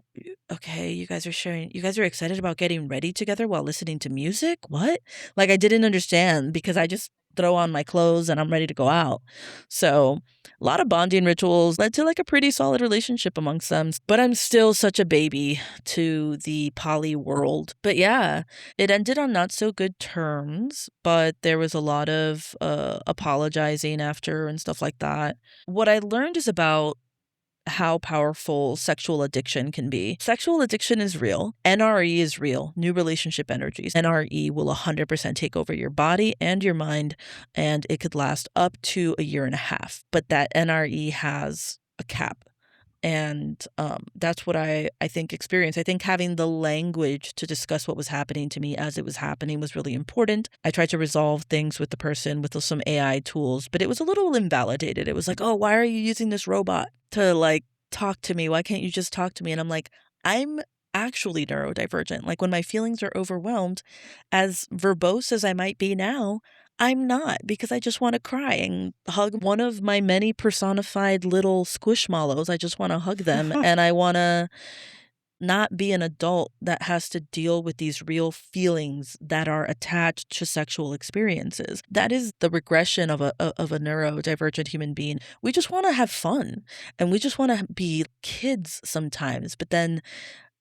okay, you guys are excited about getting ready together while listening to music? What? Like, I didn't understand because I just throw on my clothes and I'm ready to go out. So a lot of bonding rituals led to like a pretty solid relationship amongst them. But I'm still such a baby to the poly world. But yeah, it ended on not so good terms, but there was a lot of apologizing after and stuff like that. What I learned is about how powerful sexual addiction can be. Sexual addiction is real. NRE is real. New relationship energies. NRE will 100% take over your body and your mind, and it could last up to a year and a half. But that NRE has a cap. And that's what I think experienced. I think having the language to discuss what was happening to me as it was happening was really important. I tried to resolve things with the person with some AI tools, but it was a little invalidated. It was like, oh, why are you using this robot to like talk to me? Why can't you just talk to me? And I'm like, I'm actually neurodivergent. Like when my feelings are overwhelmed, as verbose as I might be now, I'm not, because I just want to cry and hug one of my many personified little squishmallows. I just want to hug them and I want to not be an adult that has to deal with these real feelings that are attached to sexual experiences. That is the regression of a neurodivergent human being. We just want to have fun and we just want to be kids sometimes. But then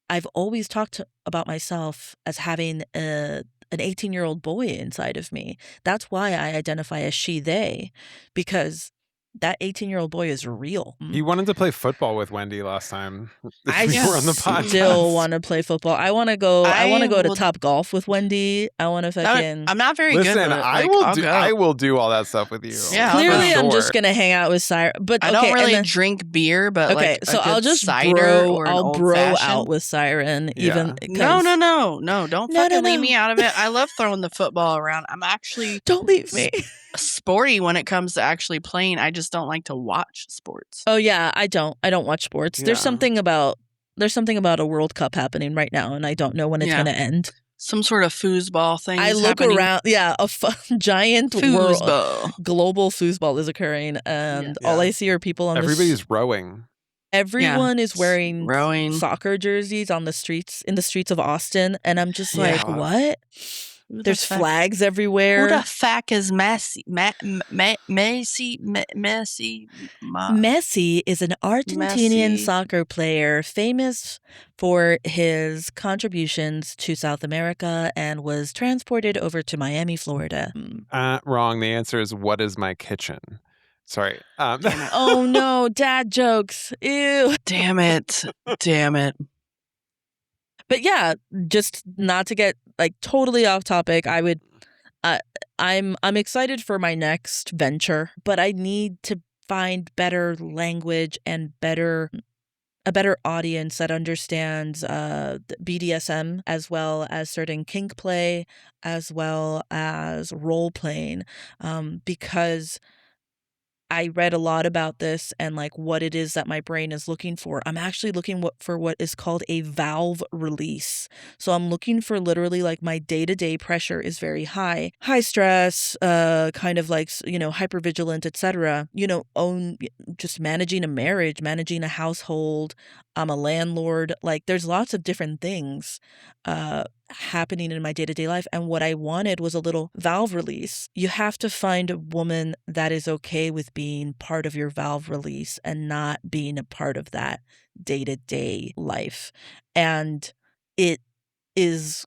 I've always talked about myself as having an 18-year-old boy inside of me. That's why I identify as she, they, because that 18-year-old boy is real. You wanted to play football with Wendy last time. I We were on the podcast. still want to play football. I want to go. I want to go to will- Top Golf with Wendy. I want to fucking. I'm not very good Listen, at it. I Like, will I'll do. go. I will do all that stuff with you. Yeah, for Clearly, I'm just sure. gonna hang out with Siren. But I okay, don't really and then, drink beer, but okay, like so a I'll good just cider or an I'll old bro fashioned. out with Siren. Yeah. Even No, 'cause- don't No, fucking no, leave no. me out of it. I love throwing the football around. I'm actually Don't leave me. sporty when it comes to actually playing. I just don't like to watch sports. Oh yeah, I don't watch sports. There's Yeah. something about a World Cup happening right now, and I don't know when it's Yeah. going to end. Some sort of foosball thing. I is look happening. around, yeah, giant world, Foosball. global foosball is occurring, and all Yeah. I see are people on Everybody's rowing. everyone is wearing Rowing. soccer jerseys on the streets of Austin, and I'm just Yeah. like, what? Who the There's fuck- flags everywhere. Who the fuck is Messi? Messi? Messi is an Argentinian Messi. soccer player famous for his contributions to South America and was transported over to Miami, Florida. Wrong. The answer is, what is my kitchen? Sorry. Oh no, dad jokes. Ew. Damn it. But yeah, just not to get like totally off topic, I'm excited for my next venture, but I need to find better language and a better audience that understands BDSM as well as certain kink play as well as role playing, because I read a lot about this and like what it is that my brain is looking for. I'm actually looking for what is called a valve release. So I'm looking for literally like my day-to-day pressure is very high stress, kind of like, hypervigilant, etc. Just managing a marriage, managing a household. I'm a landlord. Like there's lots of different things happening in my day-to-day life, and what I wanted was a little valve release. You have to find a woman that is okay with being part of your valve release and not being a part of that day-to-day life. And it is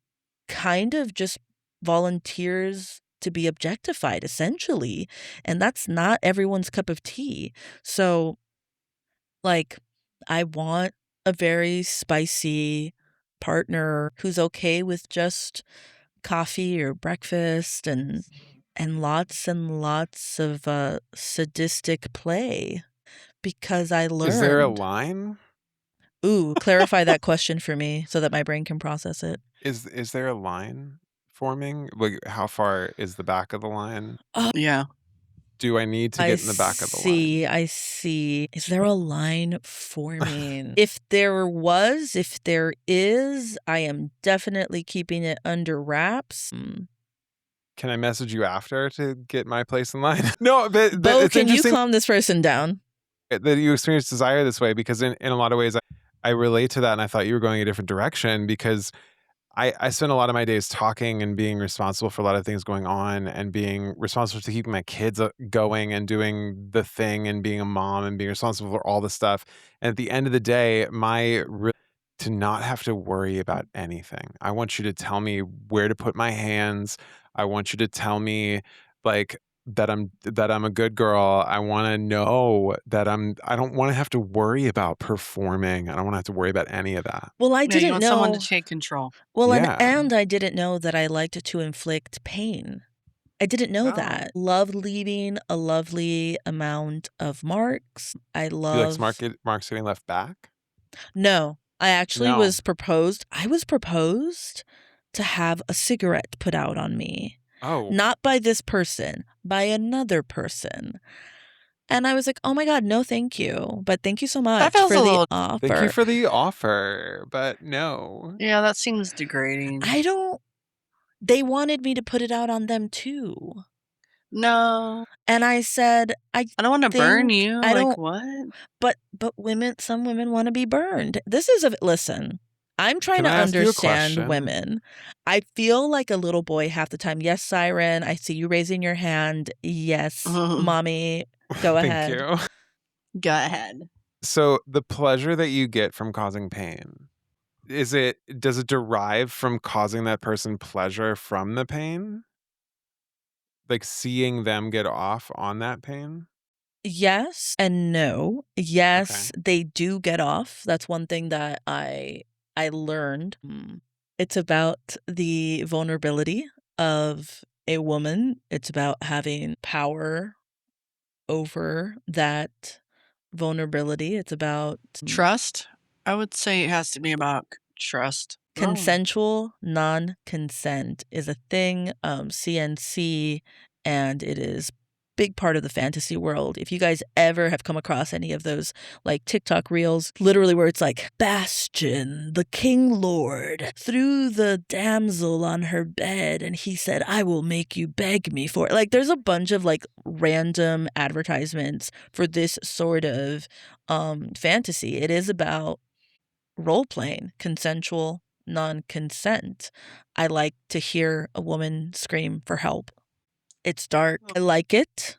kind of just volunteers to be objectified, essentially. And that's not everyone's cup of tea. So, like, I want a very spicy partner who's okay with just coffee or breakfast and lots of sadistic play, because I Is there a learned. line? Ooh, clarify that question for me so that my brain can process it. Is there a line forming? Like, how far is the back of the line? Yeah. Do I need to I get in the back of the line? I see. Is there a line forming? If there is, I am definitely keeping it under wraps. Can I message you after to get my place in line? No, but Bo, it's can you interesting calm this person down? that you experience desire this way, because in a lot of ways I relate to that, and I thought you were going a different direction, because I spend a lot of my days talking and being responsible for a lot of things going on, and being responsible to keeping my kids going and doing the thing, and being a mom and being responsible for all the stuff. And at the end of the day, to not have to worry about anything. I want you to tell me where to put my hands. I want you to tell me, like, that I'm a good girl. I want to know that I don't want to have to worry about performing. I don't want to have to worry about any of that. Well, I Yeah, you didn't want someone know. to take control. Well, Yeah. and I didn't know that I liked to inflict pain. I didn't know Oh. that. Love leaving a lovely amount of marks. I Do you like love. marks getting left back? No, I actually No. was proposed. I was proposed to have a cigarette put out on me. Oh. Not by this person, by another person. And I was like, oh my God, no, thank you. But thank you so much feels for a the little- offer. Thank you for the offer, but no. Yeah, that seems degrading. They wanted me to put it out on them too. No. And I said, I don't want to burn think you. I Like, don't. what? But some women want to be burned. Listen, I'm trying Can to I ask you a understand question? women. I feel like a little boy half the time. Yes, Siren, I see you raising your hand. Yes, mommy, go ahead. Thank you. Go ahead. So the pleasure that you get from causing pain, does it derive from causing that person pleasure from the pain? Like seeing them get off on that pain? Yes and no. Yes, they do get off. That's one thing that I learned. It's about the vulnerability of a woman. It's about having power over that vulnerability. It's about Trust. I would say it has to be about trust. consensual non-consent is a thing, CNC, and it is big part of the fantasy world. If you guys ever have come across any of those like TikTok reels, literally where it's like, Bastion, the King Lord, threw the damsel on her bed and he said, I will make you beg me for it. Like there's a bunch of like random advertisements for this sort of fantasy. It is about role playing, consensual non-consent. I like to hear a woman scream for help. It's dark. I like it.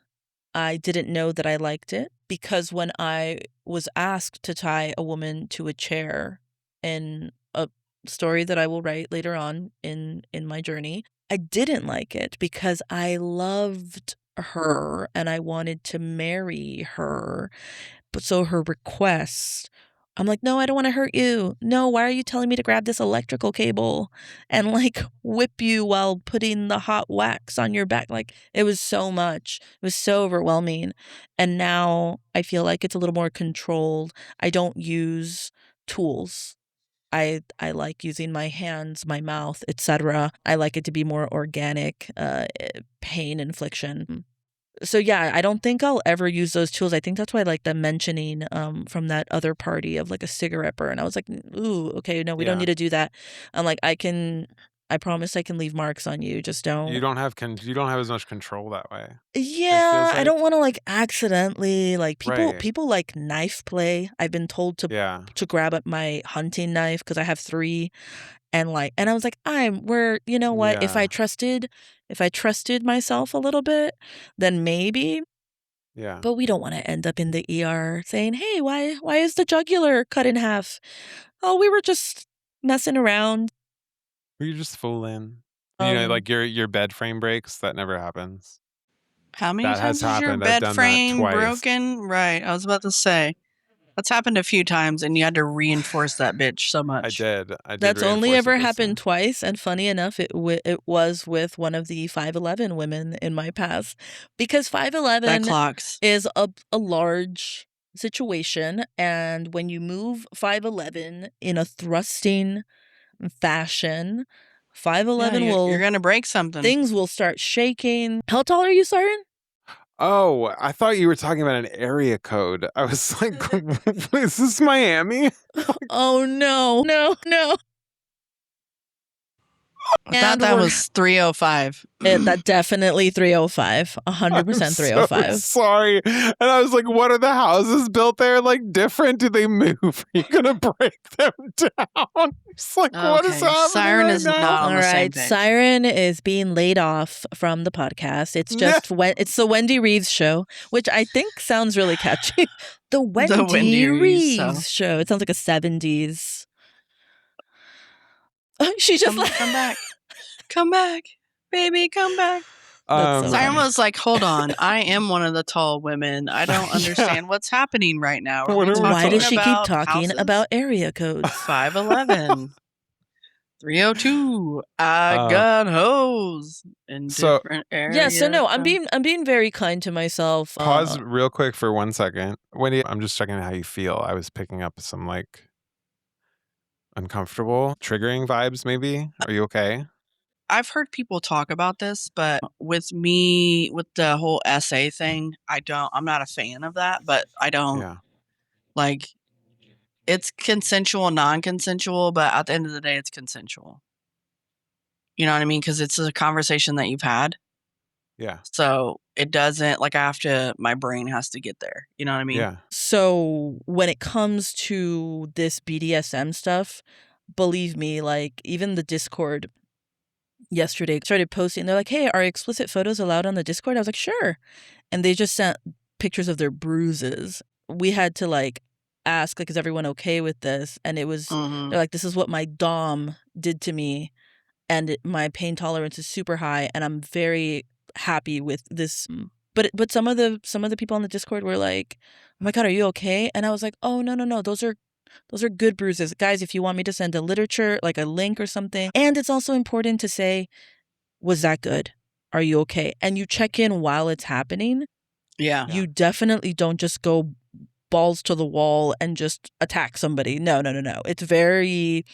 I didn't know that I liked it because when I was asked to tie a woman to a chair in a story that I will write later on in my journey, I didn't like it because I loved her and I wanted to marry her. But so her request, I'm like, no, I don't want to hurt you. No, why are you telling me to grab this electrical cable and like whip you while putting the hot wax on your back? Like it was so much. It was so overwhelming. And now I feel like it's a little more controlled. I don't use tools. I like using my hands, my mouth, etc. I like it to be more organic, pain infliction. So yeah, I don't think I'll ever use those tools. I think that's why I like the mentioning from that other party of like a cigarette burn. I was like, ooh, okay, no, we don't Yeah. need to do that. I'm like, I promise I can leave marks on you. Just don't. You don't have as much control that way. Yeah, I like- don't want to like accidentally like Right. people like knife play. I've been told to Yeah. grab up my hunting knife because I have 3. And I was like, you know what? If Yeah. I trusted myself a little bit, then maybe. Yeah. But we don't want to end up in the ER saying, hey, why is the jugular cut in half? Oh, we were just messing around. Were you just fooling? like your bed frame breaks. That never happens. How many That has times is your happened. I've bed done that frame twice. broken? Right. I was about to say. That's happened a few times, and you had to reinforce that bitch so much. I did. That's only reinforce ever it this happened time. twice, and funny enough, it was with one of the 5'11" women in my past, because That 5'11" clocks. is a large situation, and when you move 5'11" in a thrusting fashion, 5'11" You're will gonna break something. things will start shaking. How tall are you, Siren? Oh, I thought you were talking about an area code. I was like, is this Miami? Oh no, no. I thought that was 305. That definitely 305. 100% I'm 305. so sorry. And I was like, what are the houses built there like different? Do they move? Are you gonna break them down? It's like, what is Okay, happening Siren right is now? not on All the same right, page. Siren is being laid off from the podcast. It's just it's the Wendy Reeves show, which I think sounds really catchy. The Wendy Reeves show. It sounds like a 70s. She just come back. Come back. Baby, come back. That's so Siren funny. was like, hold on, I am one of the tall women. I don't understand what's happening right now. Are we talking Why does she keep about talking houses? about area codes? 511. 302. I got hoes in different areas. Yeah, so no, I'm being very kind to myself. Pause real quick for 1 second. Wendy, I'm just checking how you feel. I was picking up some like uncomfortable, triggering vibes maybe. Are you okay? I've heard people talk about this, but with me, with the whole essay thing, I'm not a fan of that, but I don't like, it's consensual, non-consensual, but at the end of the day, it's consensual. You know what I mean? Because it's a conversation that you've had. Yeah. So it doesn't, like, my brain has to get there. You know what I mean? Yeah. So when it comes to this BDSM stuff, believe me, like even the Discord yesterday started posting. They're like, hey, are explicit photos allowed on the Discord? I was like, sure. And they just sent pictures of their bruises. We had to like ask, like, is everyone okay with this? And it was, they're like, this is what my dom did to me. And my pain tolerance is super high. And I'm very happy with this. But some of the people on the Discord were like, oh my God, are you okay? And I was like, oh, no. Those are good bruises. Guys, if you want me to send a literature, like a link or something. And it's also important to say, was that good? Are you okay? And you check in while it's happening. Yeah. You definitely don't just go balls to the wall and just attack somebody. No. It's very,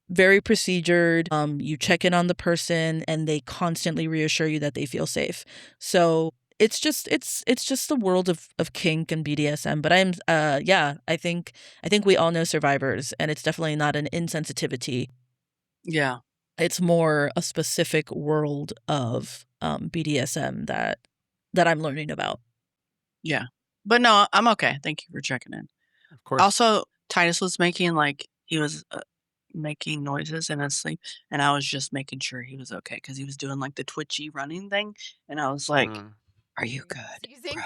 very procedured. You check in on the person and they constantly reassure you that they feel safe. So it's just the world of kink and BDSM. But I think we all know survivors, and it's definitely not an insensitivity. Yeah. It's more a specific world of BDSM that I'm learning about. Yeah. But no, I'm okay. Thank you for checking in. Of course. Also, Titus was making making noises in his sleep, and I was just making sure he was okay because he was doing like the twitchy running thing, and I was like, "Are you good, bro?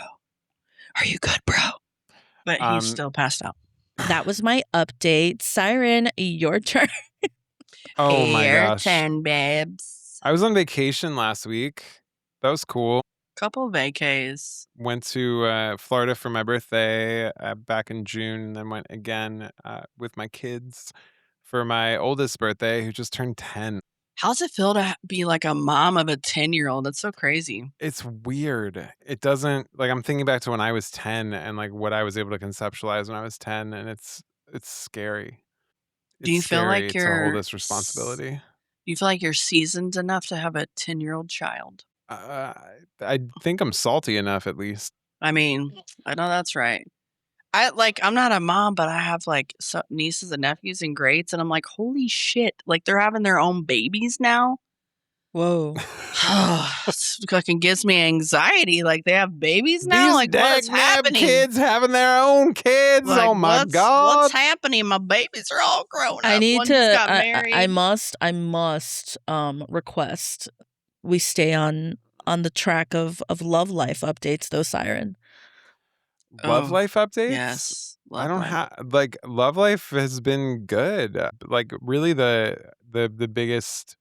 Are you good, bro?" But he's still passed out. That was my update. Siren, your turn. Oh my gosh. Your turn, babes. I was on vacation last week. That was cool. Couple vacays. Went to Florida for my birthday back in June, and then went again with my kids for my oldest birthday, who just turned 10. How's it feel to be like a mom of a 10-year-old? That's so crazy. It's weird. It doesn't, like, I'm thinking back to when I was 10 and like what I was able to conceptualize when I was 10, and it's scary. Do you feel like to hold this responsibility? Do you feel like you're seasoned enough to have a 10-year-old child? I think I'm salty enough, at least. I mean, I know that's right. I'm not a mom, but I have like nieces and nephews and greats, and I'm like, holy shit! Like they're having their own babies now. Whoa! It fucking gives me anxiety. Like they have babies now. These like what's happening? Kids having their own kids. Like, oh my God! What's happening? My babies are all grown up. I need One to. just got married. I must request we stay on the track of love life updates, though, Siren. Love life updates? Yes. I don't have like love life has been good. Like really the biggest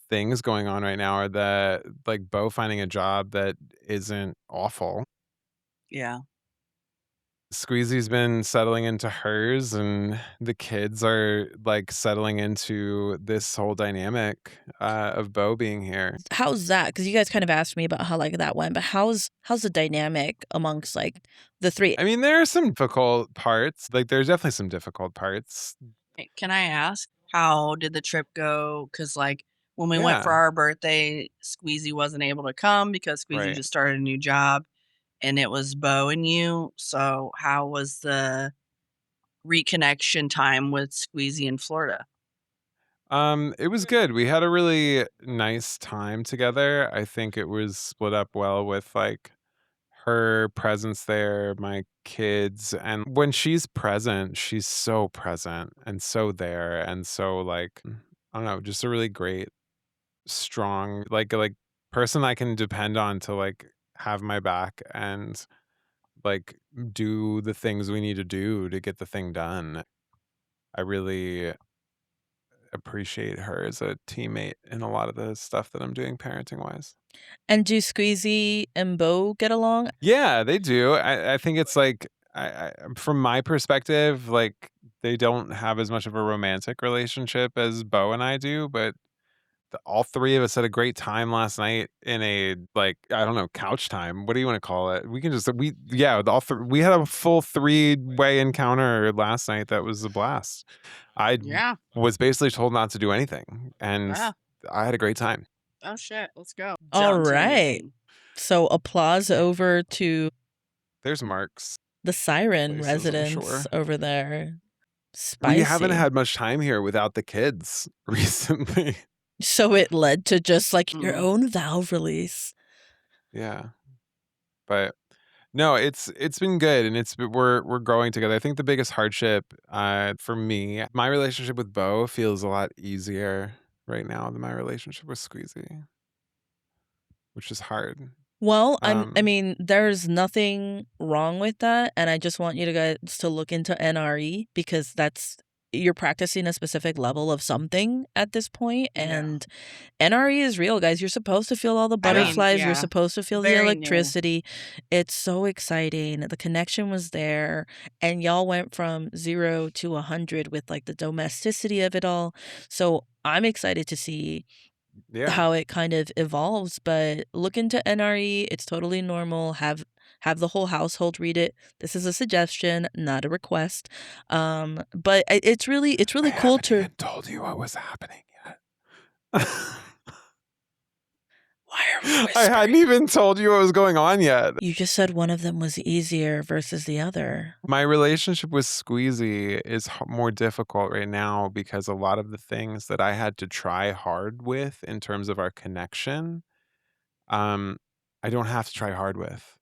things going on right now are that like Bo finding a job that isn't awful. Yeah. Squeezy's been settling into hers, and the kids are like settling into this whole dynamic of Bo being here. How's that? Because you guys kind of asked me about how like that went, but how's the dynamic amongst like the three? I mean, there are some difficult parts. Like, there's definitely some difficult parts. Can I ask, how did the trip go? Because, like, when we went for Yeah, our birthday, Squeezy wasn't able to come because Squeezy right. just started a new job, and it was Bo and you. So, how was the reconnection time with Squeezy in Florida? It was good. We had a really nice time together. I think it was split up well with like her presence there, my kids, and when she's present, she's so present and so there and so like I don't know, just a really great, strong, like person I can depend on to like have my back and like do the things we need to do to get the thing done. I really appreciate her as a teammate in a lot of the stuff that I'm doing parenting wise. And do Squeezy and Bo get along? Yeah, they do. I think it's like from my perspective, like they don't have as much of a romantic relationship as Bo and I do, but all three of us had a great time last night in a like I don't know couch time. What do you want to call it? We can just we yeah, we had a full 3-way encounter last night that was a blast. I Yeah. was basically told not to do anything, and Yeah. I had a great time. Oh, shit. Let's go. All Don't do right. anything. So applause over to There's Mark's the Siren places, I'm residents sure. over there. We haven't Spicy. had much time here without the kids recently. So it led to just like your Mm. own valve release. Yeah. But no, it's been good, and we're growing together. I think the biggest hardship for me, my relationship with Bo feels a lot easier right now than my relationship with Squeezy, which is hard. Well, I Um mean, there's nothing wrong with that, and I just want you to guys to look into NRE because that's you're practicing a specific level of something at this point, Yeah. and NRE is real, guys. You're supposed to feel all the I mean, butterflies. You're yeah. supposed to feel the Very new. electricity. It's so exciting. The connection was there, and y'all went from 0 to 100 with like the domesticity of it all. So I'm excited to see yeah. how it kind of evolves, but look into NRE. It's totally normal. Have the whole household read it. This is a suggestion, not a request. But it's really I cool haven't to. even told you what was happening yet. Why are we I hadn't whispering? even told you what was going on yet. You just said one of them was easier versus the other. My relationship with Squeezy is more difficult right now because a lot of the things that I had to try hard with in terms of our connection, um, I don't have to try hard with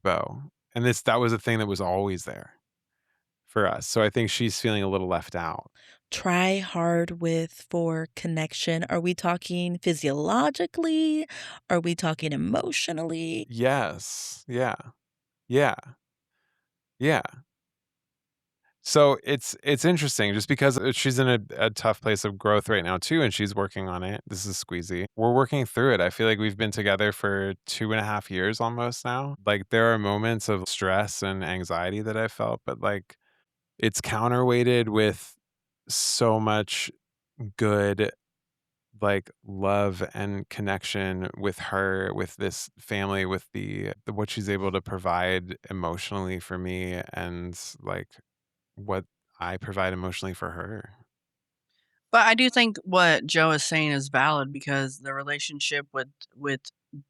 Bo. And that was a thing that was always there for us. So I think she's feeling a little left out. Try hard with for connection. Are we talking physiologically? Are we talking emotionally? Yes. Yeah. Yeah. Yeah. So it's interesting just because she's in a tough place of growth right now too, and she's working on it. This is Squeezy. We're working through it. I feel like we've been together for 2.5 years almost now. Like there are moments of stress and anxiety that I felt, but like it's counterweighted with so much good like love and connection with her, with this family, with the what she's able to provide emotionally for me and like what I provide emotionally for her. But I do think what Joe is saying is valid because the relationship with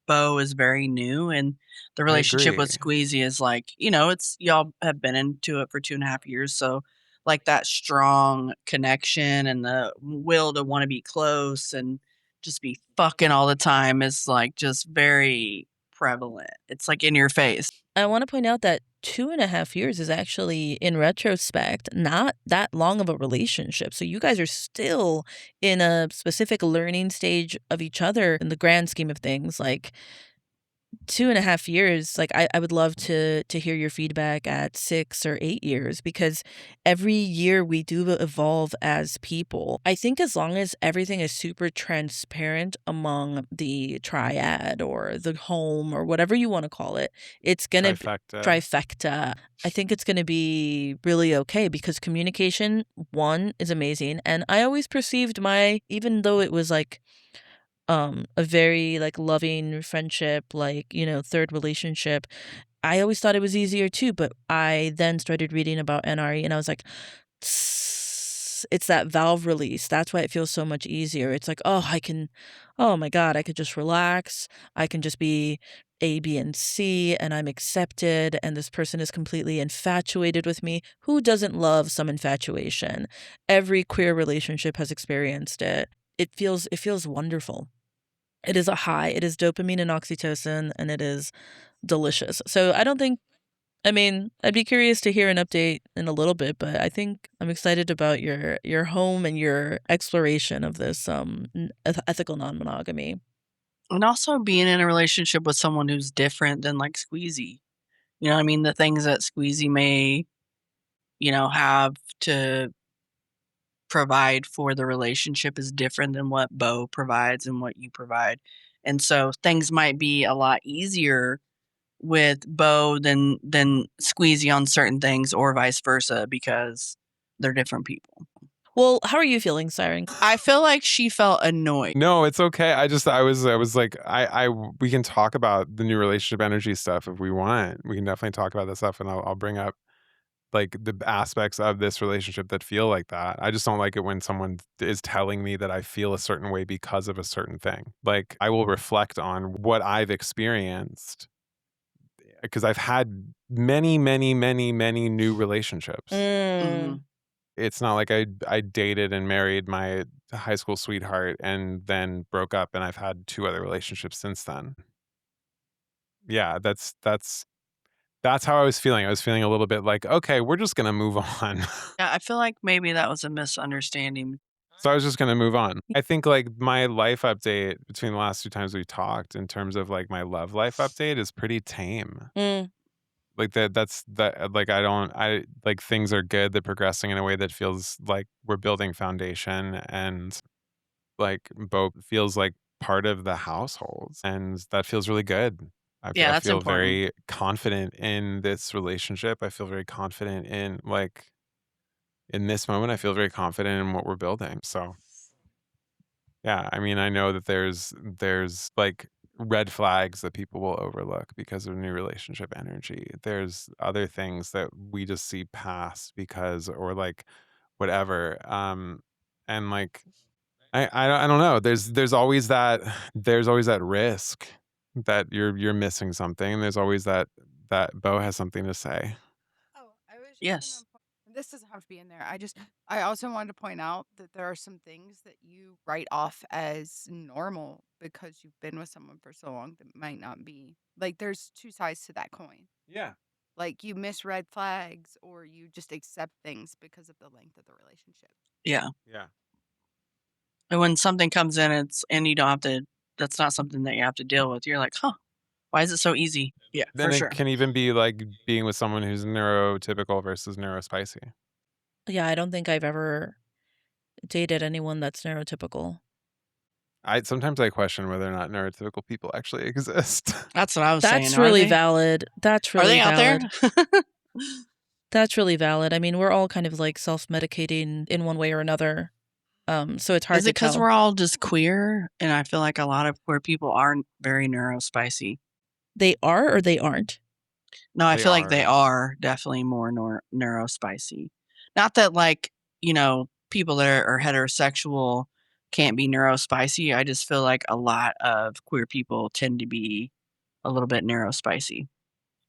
Bo is very new, and the I relationship agree. with Squeezy is like, it's y'all have been into it for 2.5 years, so like that strong connection and the will to want to be close and just be fucking all the time is like just very prevalent. It's like in your face. I want to point out that 2.5 years is actually, in retrospect, not that long of a relationship. So you guys are still in a specific learning stage of each other in the grand scheme of things. Like, 2.5 years, like I would love to hear your feedback at 6 or 8 years, because every year we do evolve as people. I think as long as everything is super transparent among the triad or the home or whatever you want to call it, it's gonna be trifecta. I think it's gonna be really okay, because communication, one, is amazing. And I always perceived even though it was like a very like loving friendship, like, third relationship, I always thought it was easier too. But I then started reading about NRE and I was like, it's that valve release. That's why it feels so much easier. It's like, oh my God, I could just relax. I can just be A, B, and C, and I'm accepted. And this person is completely infatuated with me. Who doesn't love some infatuation? Every queer relationship has experienced it. It feels wonderful. It is a high. It is dopamine and oxytocin, and it is delicious. So I'd be curious to hear an update in a little bit, but I think I'm excited about your home and your exploration of this ethical non-monogamy. And also being in a relationship with someone who's different than like Squeezy. You know what I mean? The things that Squeezy may, have to provide for the relationship is different than what Bo provides and what you provide. And so things might be a lot easier with Bo than Squeezy on certain things, or vice versa, because they're different people. Well, how are you feeling, Siren? I feel like she felt annoyed. No, it's okay. I was like, we can talk about the new relationship energy stuff if we want. We can definitely talk about that stuff, and I'll bring up like the aspects of this relationship that feel like that. I just don't like it when someone is telling me that I feel a certain way because of a certain thing. Like, I will reflect on what I've experienced, because I've had many, many, many, many new relationships. Mhm. It's not like I dated and married my high school sweetheart and then broke up, and I've had 2 other relationships since then. Yeah, that's how I was feeling. I was feeling a little bit like, okay, we're just gonna move on. Yeah, I feel like maybe that was a misunderstanding. So I was just gonna move on. I think like my life update between the last 2 times we talked, in terms of like my love life update, is pretty tame. Mm. Like that like I like things are good. They're progressing in a way that feels like we're building foundation, and like Bo feels like part of the household, and that feels really good. Yeah, I that's feel important. very confident in this relationship. I feel very confident in like in this moment. I feel very confident in what we're building. So yeah, I mean, I know that there's like red flags that people will overlook because of new relationship energy. There's other things that we just see past because, or like whatever. And like I don't know. There's always that risk that you're missing something. There's always that Bo has something to say. Oh, I was just Yes. this doesn't have to be in there. I also wanted to point out that there are some things that you write off as normal because you've been with someone for so long that might not be. Like there's two sides to that coin. Yeah. Like you miss red flags or you just accept things because of the length of the relationship. Yeah. Yeah. And when something comes in, and you don't have to, that's not something that you have to deal with. You're like, huh, why is it so easy? Yeah, Then for it sure. can even be like being with someone who's neurotypical versus neurospicy. Yeah, I don't think I've ever dated anyone that's neurotypical. Sometimes I question whether or not neurotypical people actually exist. That's what I was saying. That's Are really they? valid. That's Are really they out there? valid. That's really valid. I mean, we're all kind of like self-medicating in one way or another. So it's hard Is to it because tell. we're all just queer? And I feel like a lot of queer people aren't very neurospicy. They are or they aren't? No, I They feel like they are. are definitely more neurospicy. Not that like, people that are heterosexual can't be neurospicy. I just feel like a lot of queer people tend to be a little bit neurospicy.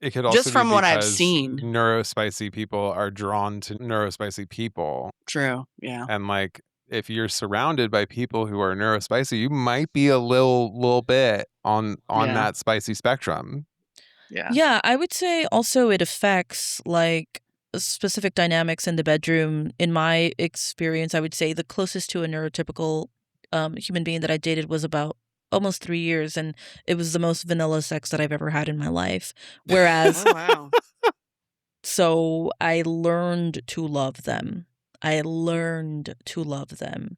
It could Just also be from what I've because seen. neurospicy people are drawn to neurospicy people. True. Yeah. And like if you're surrounded by people who are neurospicy, you might be a little bit on Yeah. that spicy spectrum. Yeah. Yeah, I would say also it affects like specific dynamics in the bedroom. In my experience, I would say the closest to a neurotypical human being that I dated was about almost 3 years, and it was the most vanilla sex that I've ever had in my life. Whereas, Oh, wow. so I learned to love them. I learned to love them.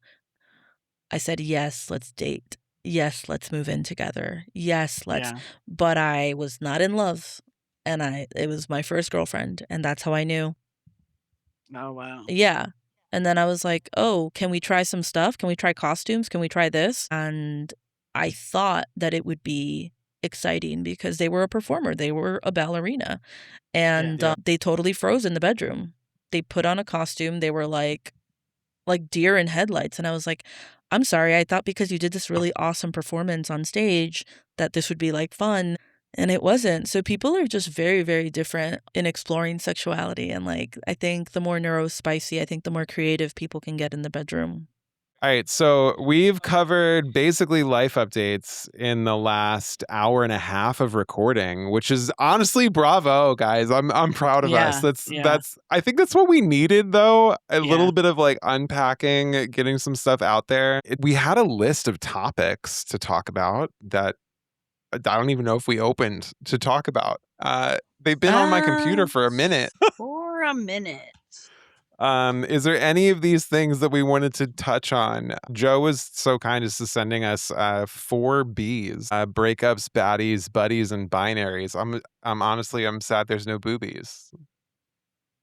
I said, yes, let's date. Yes, let's move in together. Yes, let's. Yeah. But I was not in love, and it was my first girlfriend, and that's how I knew. Oh, wow. Yeah. And then I was like, oh, can we try some stuff? Can we try costumes? Can we try this? And I thought that it would be exciting because they were a performer. They were a ballerina. And Yeah. they totally froze in the bedroom. They put on a costume. They were like deer in headlights. And I was like, I'm sorry. I thought because you did this really awesome performance on stage that this would be like fun. And it wasn't. So people are just very, very different in exploring sexuality. And like, I think the more neurospicy, I think the more creative people can get in the bedroom. All right, so we've covered basically life updates in the last hour and a half of recording, which is honestly bravo, guys. I'm proud of us. Yeah. That's I think that's what we needed though. A Yeah. little bit of like unpacking, getting some stuff out there. We had a list of topics to talk about that I don't even know if we opened to talk about. They've been on my computer for a minute. For a minute. Is there any of these things that we wanted to touch on? Joe was so kind as to sending us 4 Bs: breakups, baddies, buddies, and binaries. I'm honestly sad there's no boobies.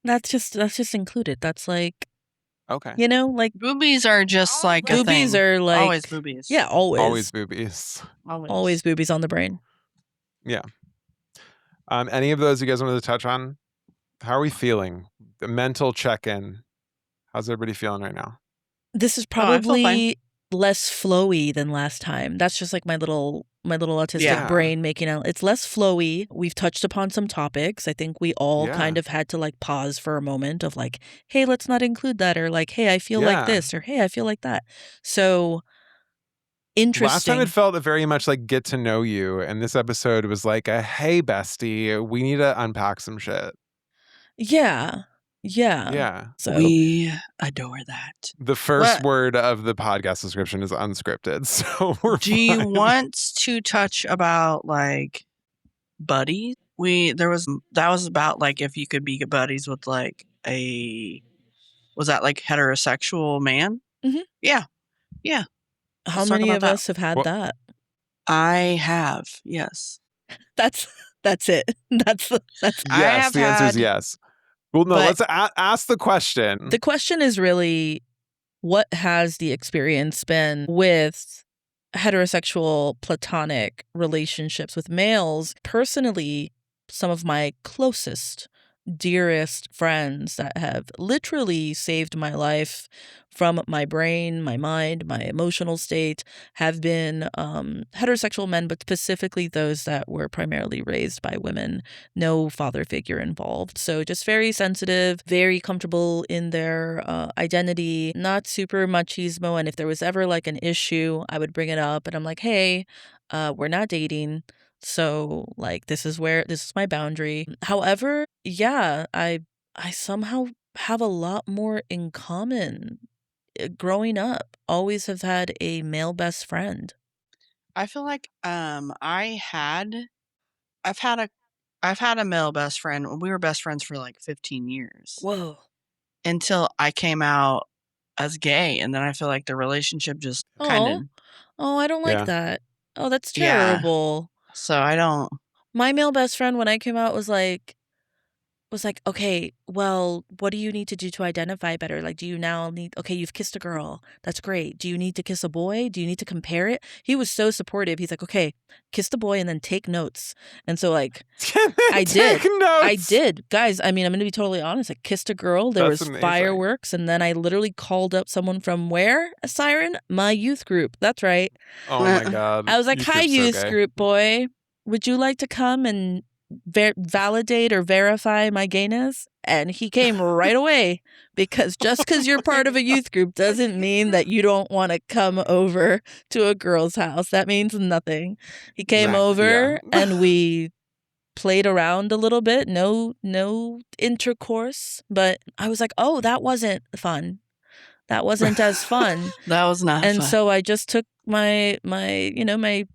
That's just included. That's like, Okay. you know, like Boobies are just like a boobies thing. are like always boobies. Yeah, Always boobies. always boobies on the brain. Yeah. Any of those you guys wanted to touch on? How are we feeling? The mental check-in. How's everybody feeling right now? This is Oh, I feel fine. probably less flowy than last time. That's just like my little autistic Yeah. brain making out. It's less flowy. We've touched upon some topics. I think we all Yeah. kind of had to like pause for a moment of like, hey, let's not include that, or like, hey, I feel like Yeah. this, or hey, I feel like that. So interesting. Last time it felt very much like get to know you, and this episode was like a hey bestie, we need to unpack some shit. Yeah. Yeah. So We adore that. The first What- word of the podcast description is unscripted, so we're Do you fine. want to touch about like buddies? That was about like if you could be buddies with like was that like heterosexual man? Mhm. Yeah. how Let's talk many about of that. us have had Well- that? I have, yes. That's it. That's I Yes, have the answer is had- yes. Well, no, But- let's ask the question. the question is really, what has the experience been with heterosexual platonic relationships with males? Personally, some of my closest, dearest friends that have literally saved my life from my brain, my mind, my emotional state have been heterosexual men, but specifically those that were primarily raised by women, no father figure involved. So just very sensitive, very comfortable in their identity, not super machismo. And if there was ever like an issue, I would bring it up and I'm like, hey, we're not dating. So like this is my boundary. However, yeah, I somehow have a lot more in common. Growing up, always have had a male best friend. I feel like I've had a male best friend. We were best friends for like 15 years. Whoa. Until I came out as gay, and then I feel like the relationship just kind of. Oh, I don't like Yeah. that. Oh, that's Yeah. terrible. So I don't. My male best friend when I came out was like, okay, well, what do you need to do to identify better? Like, do you now need, okay, you've kissed a girl. That's great. Do you need to kiss a boy? Do you need to compare it? He was so supportive. He's like, okay, kiss the boy and then take notes. And so like, I did. Take notes. I did. Guys, I mean, I'm going to be totally honest. I kissed a girl. There That's was amazing. fireworks. And then I literally called up someone from where? A Siren? My youth group. That's right. Oh my god. I was like, hi, group's so youth gay. group boy. Would you like to come and validate or verify my gayness? And he came right away, because just because you're part of a youth group doesn't mean that you don't want to come over to a girl's house. That means nothing. He came Exactly, over yeah. and we played around a little bit. No intercourse, but I was like, oh, that wasn't fun. That wasn't as fun. That was not And fun. so I just took my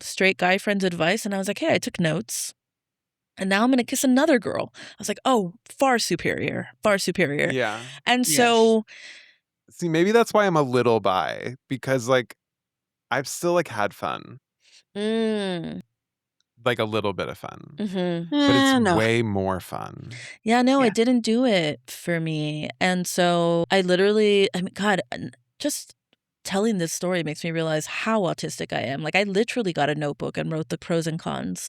straight guy friend's advice, and I was like, hey, I took notes. And now I'm going to kiss another girl. I was like, oh, far superior. Yeah. And Yes. so, See, maybe that's why I'm a little bi, because like I've still like had fun, like a little bit of fun, but it's no. way more fun. yeah, no, Yeah. it didn't do it for me. And so I literally, I mean, God, just telling this story makes me realize how autistic I am. Like, I literally got a notebook and wrote the pros and cons.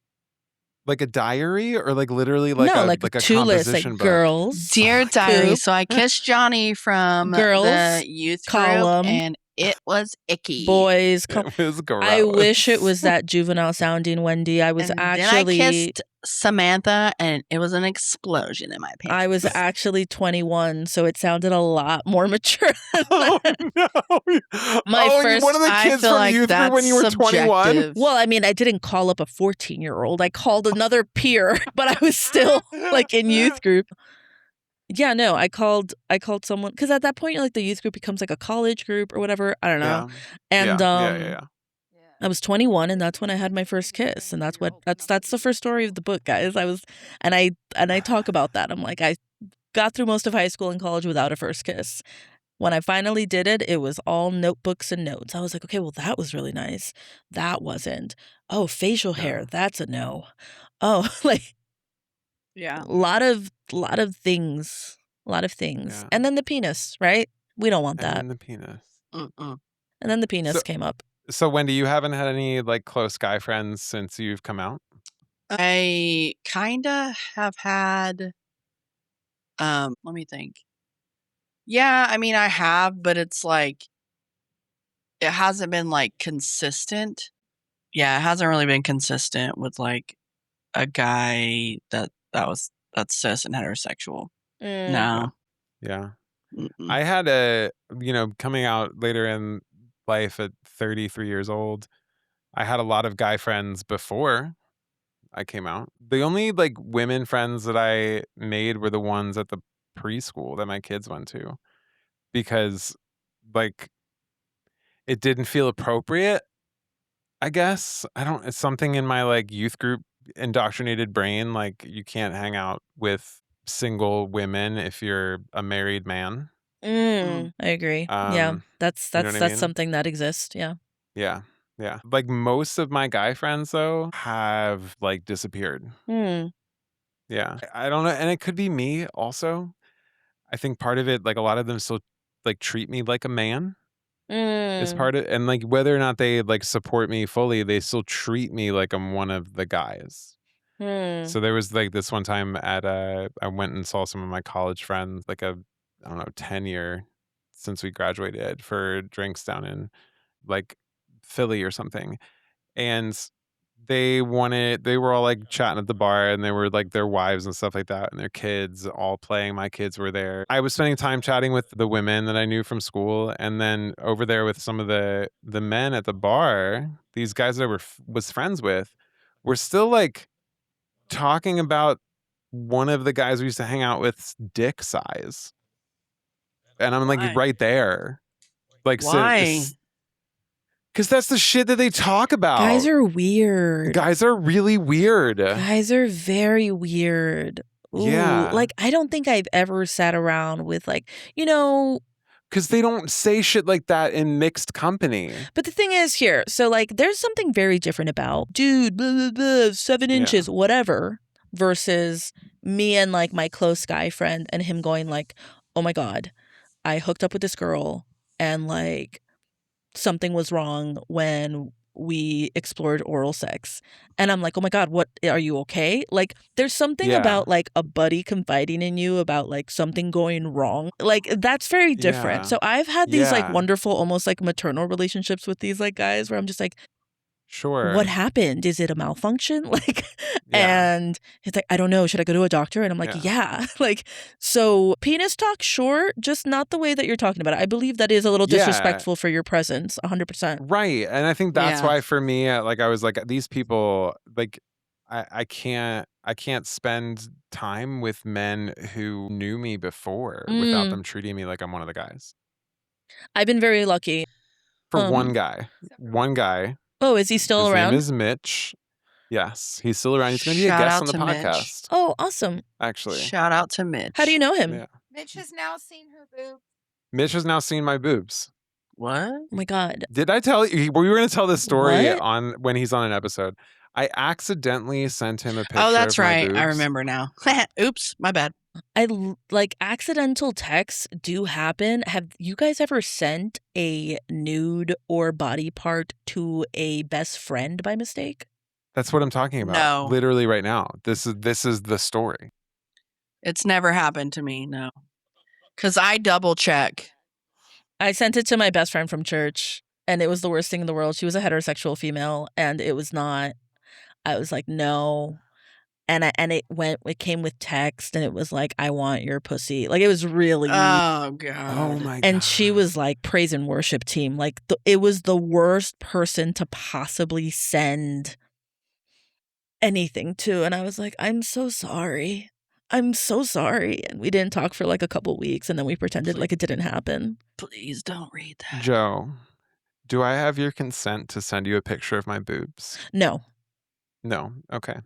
Like a diary, or like literally like No, a like like a two lists, composition like book. girls, Dear diary, poop, so I kissed Johnny from girls, the youth column, group, and it was icky. boys. It was gross. I wish it was that juvenile sounding Wendy. I was and actually then I kissed Samantha, and it was an explosion in my pants. I was actually 21, so it sounded a lot more mature. Oh no! My you first- one of the I kids feel from like youth group when you were that's 21. subjective. Well, I mean, I didn't call up a 14-year-old. I called another peer, but I was still like in youth group. Yeah, no, I called someone, because at that point, like, the youth group becomes like a college group or whatever. I don't know. Yeah. And yeah. I was 21, and that's when I had my first kiss, and that's the first story of the book, guys. And I talk about that. I'm like, I got through most of high school and college without a first kiss. When I finally did it, it was all notebooks and notes. I was like, okay, well, that was really nice. That wasn't. Oh, facial hair, Yeah. that's a no. Oh, like Yeah. a lot of things. Yeah. And then the penis, right? We don't want And that. then the penis. Mm-mm. And then the penis So- came up. So Wendy, you haven't had any like close guy friends since you've come out? I kind of have had, let me think. Yeah, I mean, I have, but it's like, it hasn't been like consistent. Yeah, it hasn't really been consistent with like a guy that's cis and heterosexual. No. Yeah. Mm-mm. I had coming out later in life at 33 years old, I had a lot of guy friends before I came out. The only like women friends that I made were the ones at the preschool that my kids went to, because like it didn't feel appropriate, I guess. It's something in my like youth group indoctrinated brain, like you can't hang out with single women if you're a married man. I agree. Yeah, that's you know what I mean? something that exists. Yeah. Yeah. Like most of my guy friends though have like disappeared. Yeah. I don't know, and it could be me also. I think part of it, like a lot of them still like treat me like a man is part of, and like whether or not they like support me fully, they still treat me like I'm one of the guys. So there was like this one time at I went and saw some of my college friends, like I don't know, 10-year since we graduated, for drinks down in like Philly or something. And they were all like chatting at the bar, and they were like their wives and stuff like that, and their kids all playing. My kids were there. I was spending time chatting with the women that I knew from school, and then over there with some of the men at the bar, these guys that I was friends with were still like talking about one of the guys we used to hang out with's dick size. And I'm like, Why? right there. Like, Why? because that's the shit that they talk about. Guys are weird. Guys are really weird. Guys are very weird. Ooh, Yeah. like, I don't think I've ever sat around with like, Because they don't say shit like that in mixed company. but the thing is here, so like there's something very different about dude, blah, blah, blah, 7 inches, whatever, versus me and like my close guy friend and him going like, oh my God, I hooked up with this girl and like something was wrong when we explored oral sex. And I'm like, oh my God, what, are you okay? Like there's something Yeah. about like a buddy confiding in you about like something going wrong. Like that's very different. Yeah. So I've had these like Yeah. wonderful, almost like maternal relationships with these like guys where I'm just like, Sure. what happened? Is it a malfunction? Like, Yeah. and he's like, I don't know. Should I go to a doctor? And I'm like, yeah. Like, so penis talk, sure, just not the way that you're talking about it. I believe that is a little Yeah. disrespectful for your presence, 100%. Right. And I think that's Yeah. why for me, like I was like, these people, like I can't spend time with men who knew me before without them treating me like I'm one of the guys. I've been very lucky. For one guy. One guy. Oh, is he still His around? name is Mitch. Yes, he's still around. He's going to be a Shout guest out on the to Mitch. podcast. Oh, awesome. Actually. Shout out to Mitch. How do you know him? Yeah. Mitch has now seen her boobs. Mitch has now seen my boobs. What? Oh my God. Did I tell you? We were going to tell this story What? on when he's on an episode. I accidentally sent him a picture Oh, that's of my right. boobs. I remember now. Oops, my bad. Like accidental texts do happen. Have you guys ever sent a nude or body part to a best friend by mistake? That's what I'm talking about. No. Literally right now. This is the story. It's never happened to me, no. Because I double check. I sent it to my best friend from church, and it was the worst thing in the world. She was a heterosexual female, and it was not. I was like, no. And it came with text, and it was like, I want your pussy. Like, it was really. Oh, God. Oh my god. And she was like praise and worship team. Like it was the worst person to possibly send anything to. And I was like, I'm so sorry. I'm so sorry. And we didn't talk for like a couple weeks, and then we pretended like it didn't happen. Please don't read that. Joe, do I have your consent to send you a picture of my boobs? No. No. Okay.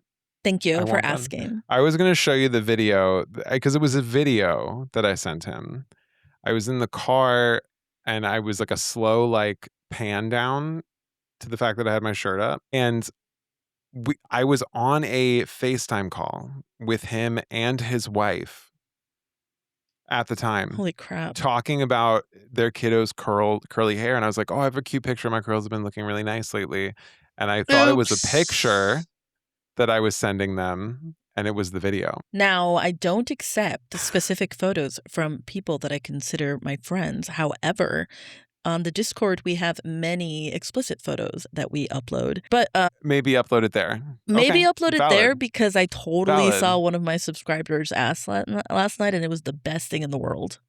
Thank you I for want them. asking. I was going to show you the video because it was a video that I sent him. I was in the car and I was like a slow like pan down to the fact that I had my shirt up, and I was on a FaceTime call with him and his wife at the time. Holy crap. Talking about their kiddo's curly hair, and I was like, oh, I have a cute picture. My curls have been looking really nice lately. And I thought it was a picture that I was sending them, and it was the video. Now, I don't accept specific photos from people that I consider my friends. However, on the Discord, we have many explicit photos that we upload. But maybe upload it there. Maybe Okay, upload it valid. there because I totally Valid. saw one of my subscribers' ass last night, and it was the best thing in the world.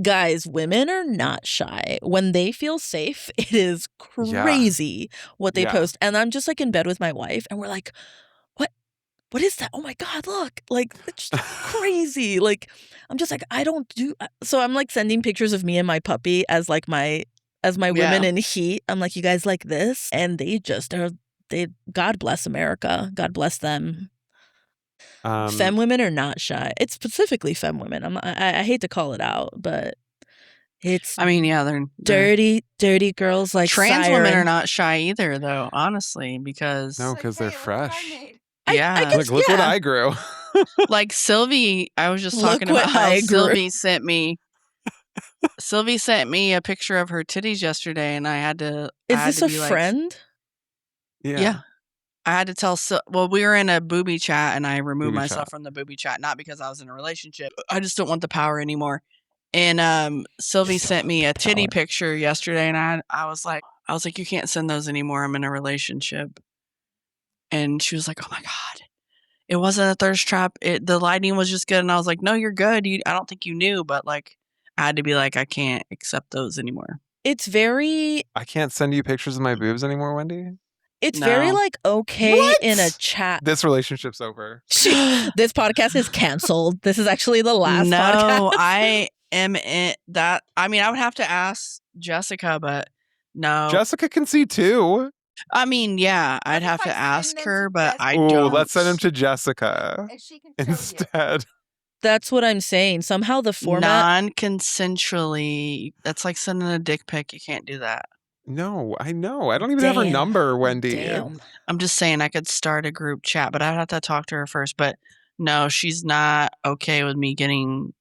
Guys, women are not shy. When they feel safe, it is crazy what they post. And I'm just like in bed with my wife, and we're like, what is that? Oh my God, look. Like, it's just crazy. Like, I'm just like, I don't do. So I'm like sending pictures of me and my puppy as my women in heat. I'm like, you guys like this? And they just are, God bless America. God bless them. Femme women are not shy. It's specifically femme women. I hate to call it out, but it's. I mean, yeah, they're dirty girls like trans Siren. women are not shy either, though. Honestly, because because they're fresh. Yeah, I guess, look what I grew. Like Sylvie, I was just Look talking about what how I grew. Sylvie sent me a picture of her titties yesterday, and I had to. Is this a be friend? Yeah. I had to tell. Well, we were in a booby chat, and I removed Booby myself chat. from the booby chat, not because I was in a relationship. I just don't want the power anymore. And Sylvie sent me a titty picture yesterday, and I was like, you can't send those anymore. I'm in a relationship. And she was like, oh my God, it wasn't a thirst trap. The lighting was just good. And I was like, no, you're good. I don't think you knew, but like, I had to be like, I can't accept those anymore. It's very. I can't send you pictures of my boobs anymore, Wendy. It's very like okay in a chat. This relationship's over. This podcast is canceled. This is actually the last podcast. No, I am in that. I mean, I would have to ask Jessica, but no. Jessica can see too. I mean, yeah, I'd have to ask her, but I don't. Let's send him to Jessica instead. That's what I'm saying. Somehow the format non-consensually. That's like sending a dick pic. You can't do that. No, I know. I don't even have her number, Wendy. Damn. I'm just saying I could start a group chat, but I'd have to talk to her first. But no, she's not okay with me getting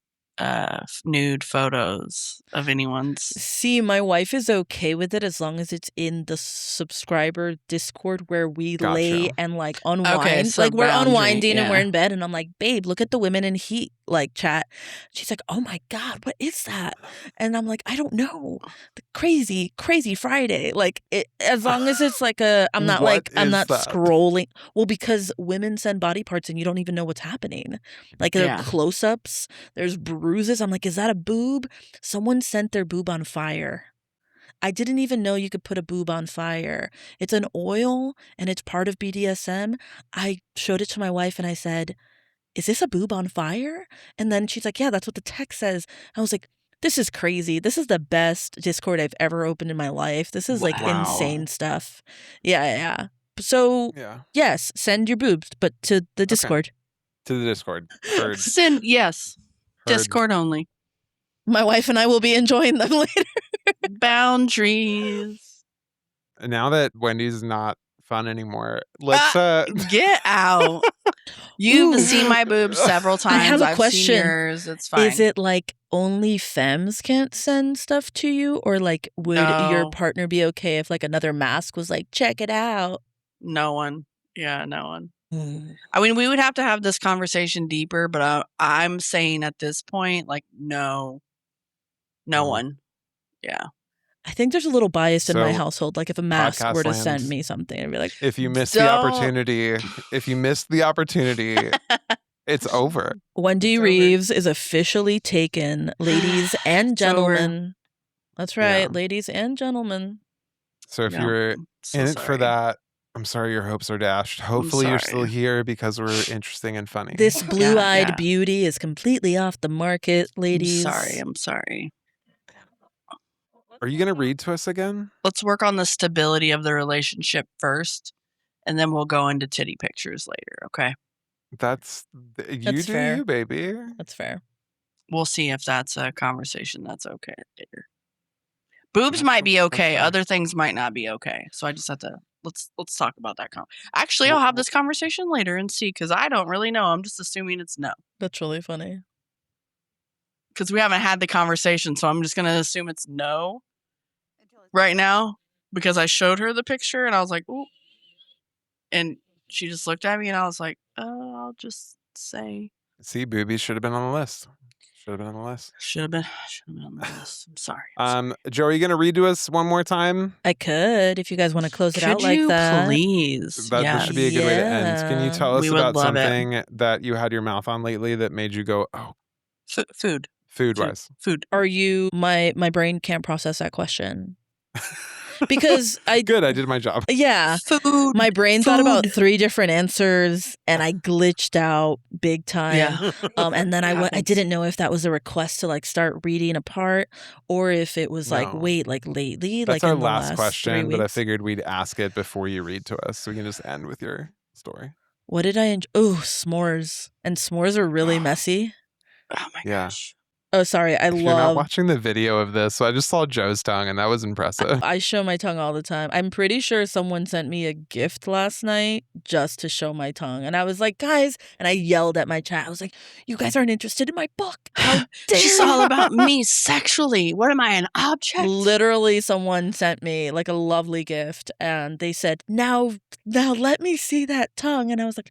nude photos of anyone's. See, my wife is okay with it as long as it's in the subscriber Discord where we lay and like unwind. Okay, so like we're boundary, unwinding and we're yeah. in bed, and I'm like, babe, look at the women in heat like chat. She's like, oh my God, what is that? And I'm like, I don't know. The crazy Friday. Like as long as it's like I'm not scrolling. Well, because women send body parts and you don't even know what's happening. Like there are close-ups, there's bruises. I'm like, is that a boob? Someone sent their boob on fire. I didn't even know you could put a boob on fire. It's an oil and it's part of BDSM. I showed it to my wife and I said, is this a boob on fire? And then she's like, yeah, that's what the text says. I was like, This is crazy. This is the best Discord I've ever opened in my life. This is like Wow. insane stuff. Yeah. So Yeah. yes, send your boobs, but to the Discord. To the Discord. Heard. Yes. Heard. Discord only. My wife and I will be enjoying them later. Boundaries. Now that Wendy's not fun anymore, let's get out. You've Ooh. seen my boobs several times. I have a I've question. seen yours. It's fine. Is it like only femmes can't send stuff to you, or like would your No. partner be okay if like another mask was like, check it out? No one. Yeah, no one. I mean, we would have to have this conversation deeper, but I'm saying at this point, like, no one. Yeah. I think there's a little bias in my So, household. Like if a mask podcast were to lands. send me something, I'd be like, If you miss Don't. the opportunity, it's over. Wendy It's over. Reeves is officially taken, ladies and It's over. gentlemen. That's right, Yeah. ladies and gentlemen. So if Yeah, you're I'm so in it for sorry. that, I'm sorry your hopes are dashed. Hopefully you're still sorry. here because we're interesting and funny. This blue-eyed yeah. beauty is completely off the market, ladies. I'm sorry. Are you going to read to us again? Let's work on the stability of the relationship first, and then we'll go into titty pictures later, okay? That's do fair. you, baby. That's fair. We'll see if that's a conversation that's okay later. Boobs That's- might be that's okay. fair. Other things might not be okay. So I just have to let's talk about that. Actually, I'll have this conversation later and see, because I don't really know. I'm just assuming it's no, That's really funny. because we haven't had the conversation. So I'm just gonna assume it's no right now, because I showed her the picture and I was like, ooh, and she just looked at me and I was like, oh, I'll just say See, boobies should have been on the list. Should have been on the list. should have been on the list. I'm sorry. Joe, are you going to read to us one more time? I could, if you guys want to close it out Could like you that. please? That should be a good way to end. Can you Yeah. tell us We would about love it. something that you had your mouth on lately that made you go, oh, Food. food-wise? Food. Are you my brain can't process that question. Because Good, I did my job. Yeah. Food. My brain thought about Food. 3 different answers and I glitched out big time. Yeah. And then I Happens. didn't know if that was a request to like start reading apart or if it was like, No. wait, like lately, That's like our in the last 3 question, but I weeks? figured we'd ask it before you read to us, so we can just end with your story. What did I enjoy? Oh, s'mores. And s'mores are really messy. Oh my Yeah. gosh. Oh, sorry. I If you're not love. watching the video of this, so I just saw Joe's tongue, and that was impressive. I show my tongue all the time. I'm pretty sure someone sent me a gift last night just to show my tongue. And I was like, guys, and I yelled at my chat. I was like, you guys aren't interested in my book. How dare She's you?" all about me sexually. What am I, an object? Literally, someone sent me like a lovely gift and they said, now let me see that tongue. And I was like,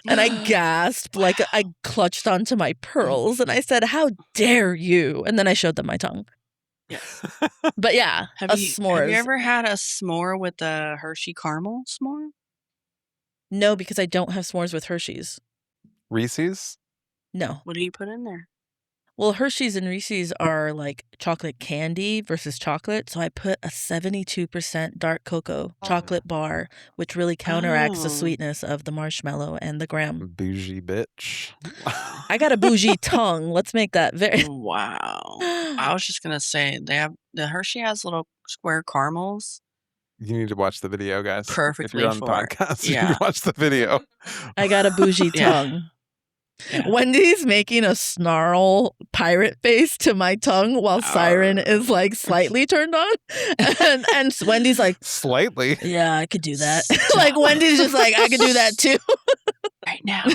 and I gasped, like I clutched onto my pearls and I said, how dare you? And then I showed them my tongue. Yes. But yeah, Have a you s'mores. ever had a s'more with a Hershey caramel s'more? No, because I don't have s'mores with Hershey's. Reese's? No. What do you put in there? Well, Hershey's and Reese's are like chocolate candy versus chocolate. So I put a 72% dark cocoa chocolate bar, which really counteracts the Oh. sweetness of the marshmallow and the graham. Bougie bitch. I got a bougie tongue. Let's make that very. Wow. I was just gonna say the Hershey has little square caramels. You need to watch the video, guys. If Perfectly you're on the for it. podcast, you Yeah. need to watch the video. I got a bougie Yeah. tongue. Yeah. Wendy's making a snarl pirate face to my tongue while Siren is like slightly turned on. And Wendy's like, Slightly. yeah, I could do that. Like Wendy's just like, I could do that too. Right now.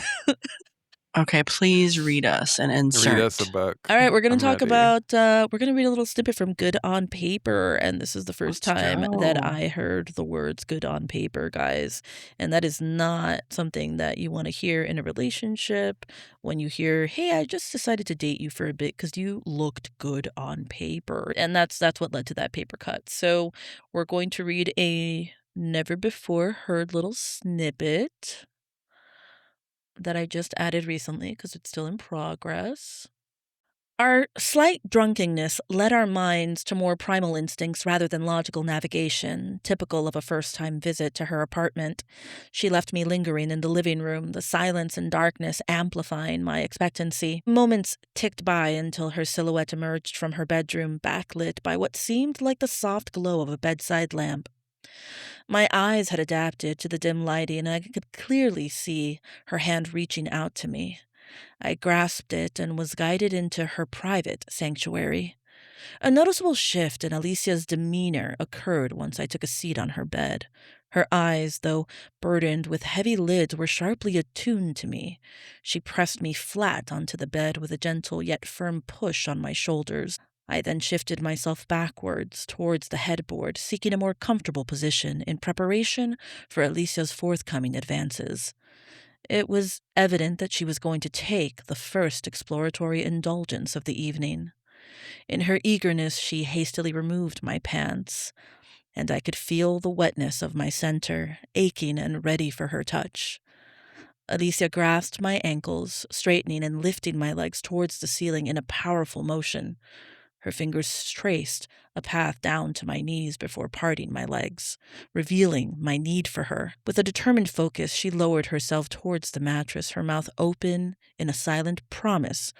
Okay, please read us and insert. Read us a book. All right, we're going I'm to talk ready. about, we're going to read a little snippet from Good on Paper. And this is the first Let's time that go. I heard the words good on paper, guys. And that is not something that you want to hear in a relationship when you hear, hey, I just decided to date you for a bit because you looked good on paper. And that's what led to that paper cut. So we're going to read a never before heard little snippet that I just added recently because it's still in progress. Our slight drunkenness led our minds to more primal instincts rather than logical navigation, typical of a first-time visit to her apartment. She left me lingering in the living room, the silence and darkness amplifying my expectancy. Moments ticked by until her silhouette emerged from her bedroom, backlit by what seemed like the soft glow of a bedside lamp. My eyes had adapted to the dim lighting, and I could clearly see her hand reaching out to me. I grasped it and was guided into her private sanctuary. A noticeable shift in Alicia's demeanor occurred once I took a seat on her bed. Her eyes, though burdened with heavy lids, were sharply attuned to me. She pressed me flat onto the bed with a gentle yet firm push on my shoulders. I then shifted myself backwards towards the headboard, seeking a more comfortable position in preparation for Alicia's forthcoming advances. It was evident that she was going to take the first exploratory indulgence of the evening. In her eagerness, she hastily removed my pants, and I could feel the wetness of my center, aching and ready for her touch. Alicia grasped my ankles, straightening and lifting my legs towards the ceiling in a powerful motion. Her fingers traced a path down to my knees before parting my legs, revealing my need for her. With a determined focus, she lowered herself towards the mattress, her mouth open in a silent promise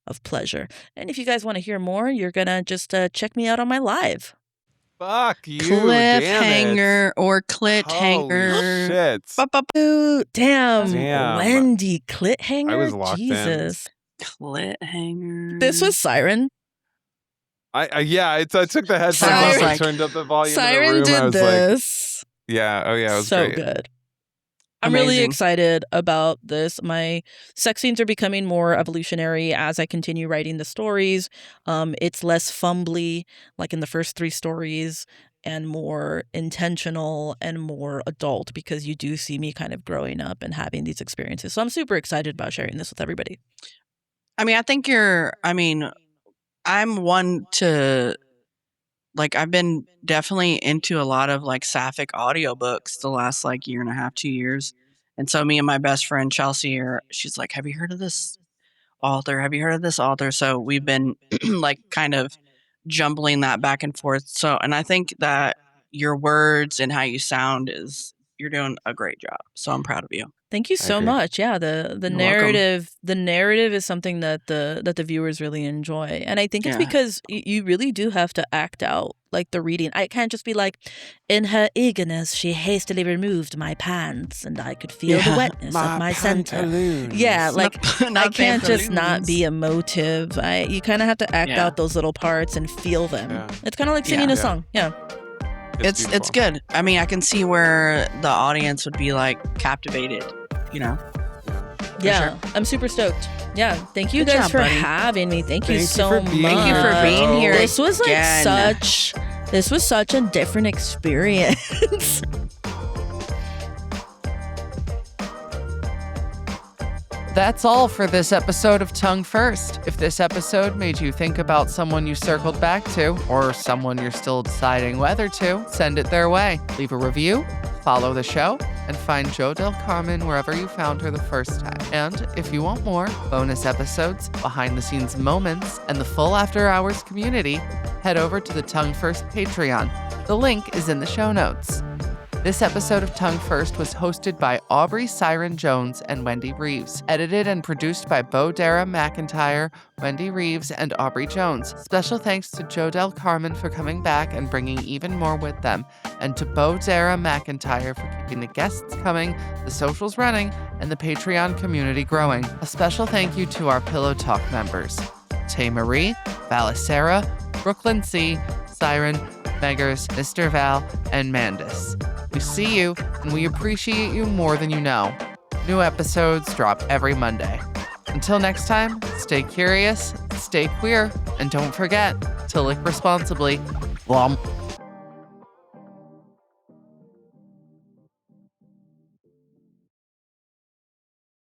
of pleasure. And if you guys want to hear more, you're going to just check me out on my live. Fuck you, damn Cliffhanger it. or clit hanger. Holy shit. Ooh, damn. Damn. Wendy, clit hanger? I was locked in. Jesus. Clit hanger. This was Siren. I took the headphones Siren- off and turned up the volume in the Siren room. I did was this. like, it was so great. good. I'm really Amazing. excited about this. My sex scenes are becoming more evolutionary as I continue writing the stories. It's less fumbly, like in the first 3 stories, and more intentional and more adult because you do see me kind of growing up and having these experiences. So I'm super excited about sharing this with everybody. I mean, I'm one to, like, I've been definitely into a lot of, like, sapphic audiobooks the last, like, year and a half, 2 years. And so me and my best friend Chelsea she's like, have you heard of this author? Have you heard of this author? So we've been, like, kind of jumbling that back and forth. So, and I think that your words and how you sound you're doing a great job. So I'm proud of you. Thank you so agree. much. Yeah, the You're welcome. narrative is something that the viewers really enjoy. And I think it's Yeah. because you really do have to act out like the reading. I can't just be like, in her eagerness, she hastily removed my pants and I could feel the Yeah. wetness of my center. pantaloons. Yeah, like Not I can't just not pantaloons. be emotive. You kind of have to act Yeah. out those little parts and feel them. Yeah. It's kind of like singing Yeah. a song. Yeah. It's beautiful. good. I mean, I can see where the audience would be, like, captivated, you know? Yeah, I'm super stoked. Yeah, thank you Good guys job, for buddy. having me. Thank you Thank you so for much. being Thank you for being here. This was like again. this was such a different experience. That's all for this episode of Tongue First. If this episode made you think about someone you circled back to, or someone you're still deciding whether to, send it their way. Leave a review, follow the show, and find Jo Del Carmen wherever you found her the first time. And if you want more bonus episodes, behind-the-scenes moments, and the full after-hours community, head over to the Tongue First Patreon. The link is in the show notes. This episode of Tongue First was hosted by Aubrey Siren Jones and Wendy Reeves, edited and produced by Bo Dara McIntyre, Wendy Reeves, and Aubrey Jones. Special thanks to Jo Del Carmen for coming back and bringing even more with them, and to Bo Dara McIntyre for keeping the guests coming, the socials running, and the Patreon community growing. A special thank you to our Pillow Talk members, Tay Marie, Valicera, Brooklyn C, Siren, Meggers, Mr. Val, and Mandis. We see you, and we appreciate you more than you know. New episodes drop every Monday. Until next time, stay curious, stay queer, and don't forget to lick responsibly. Blom.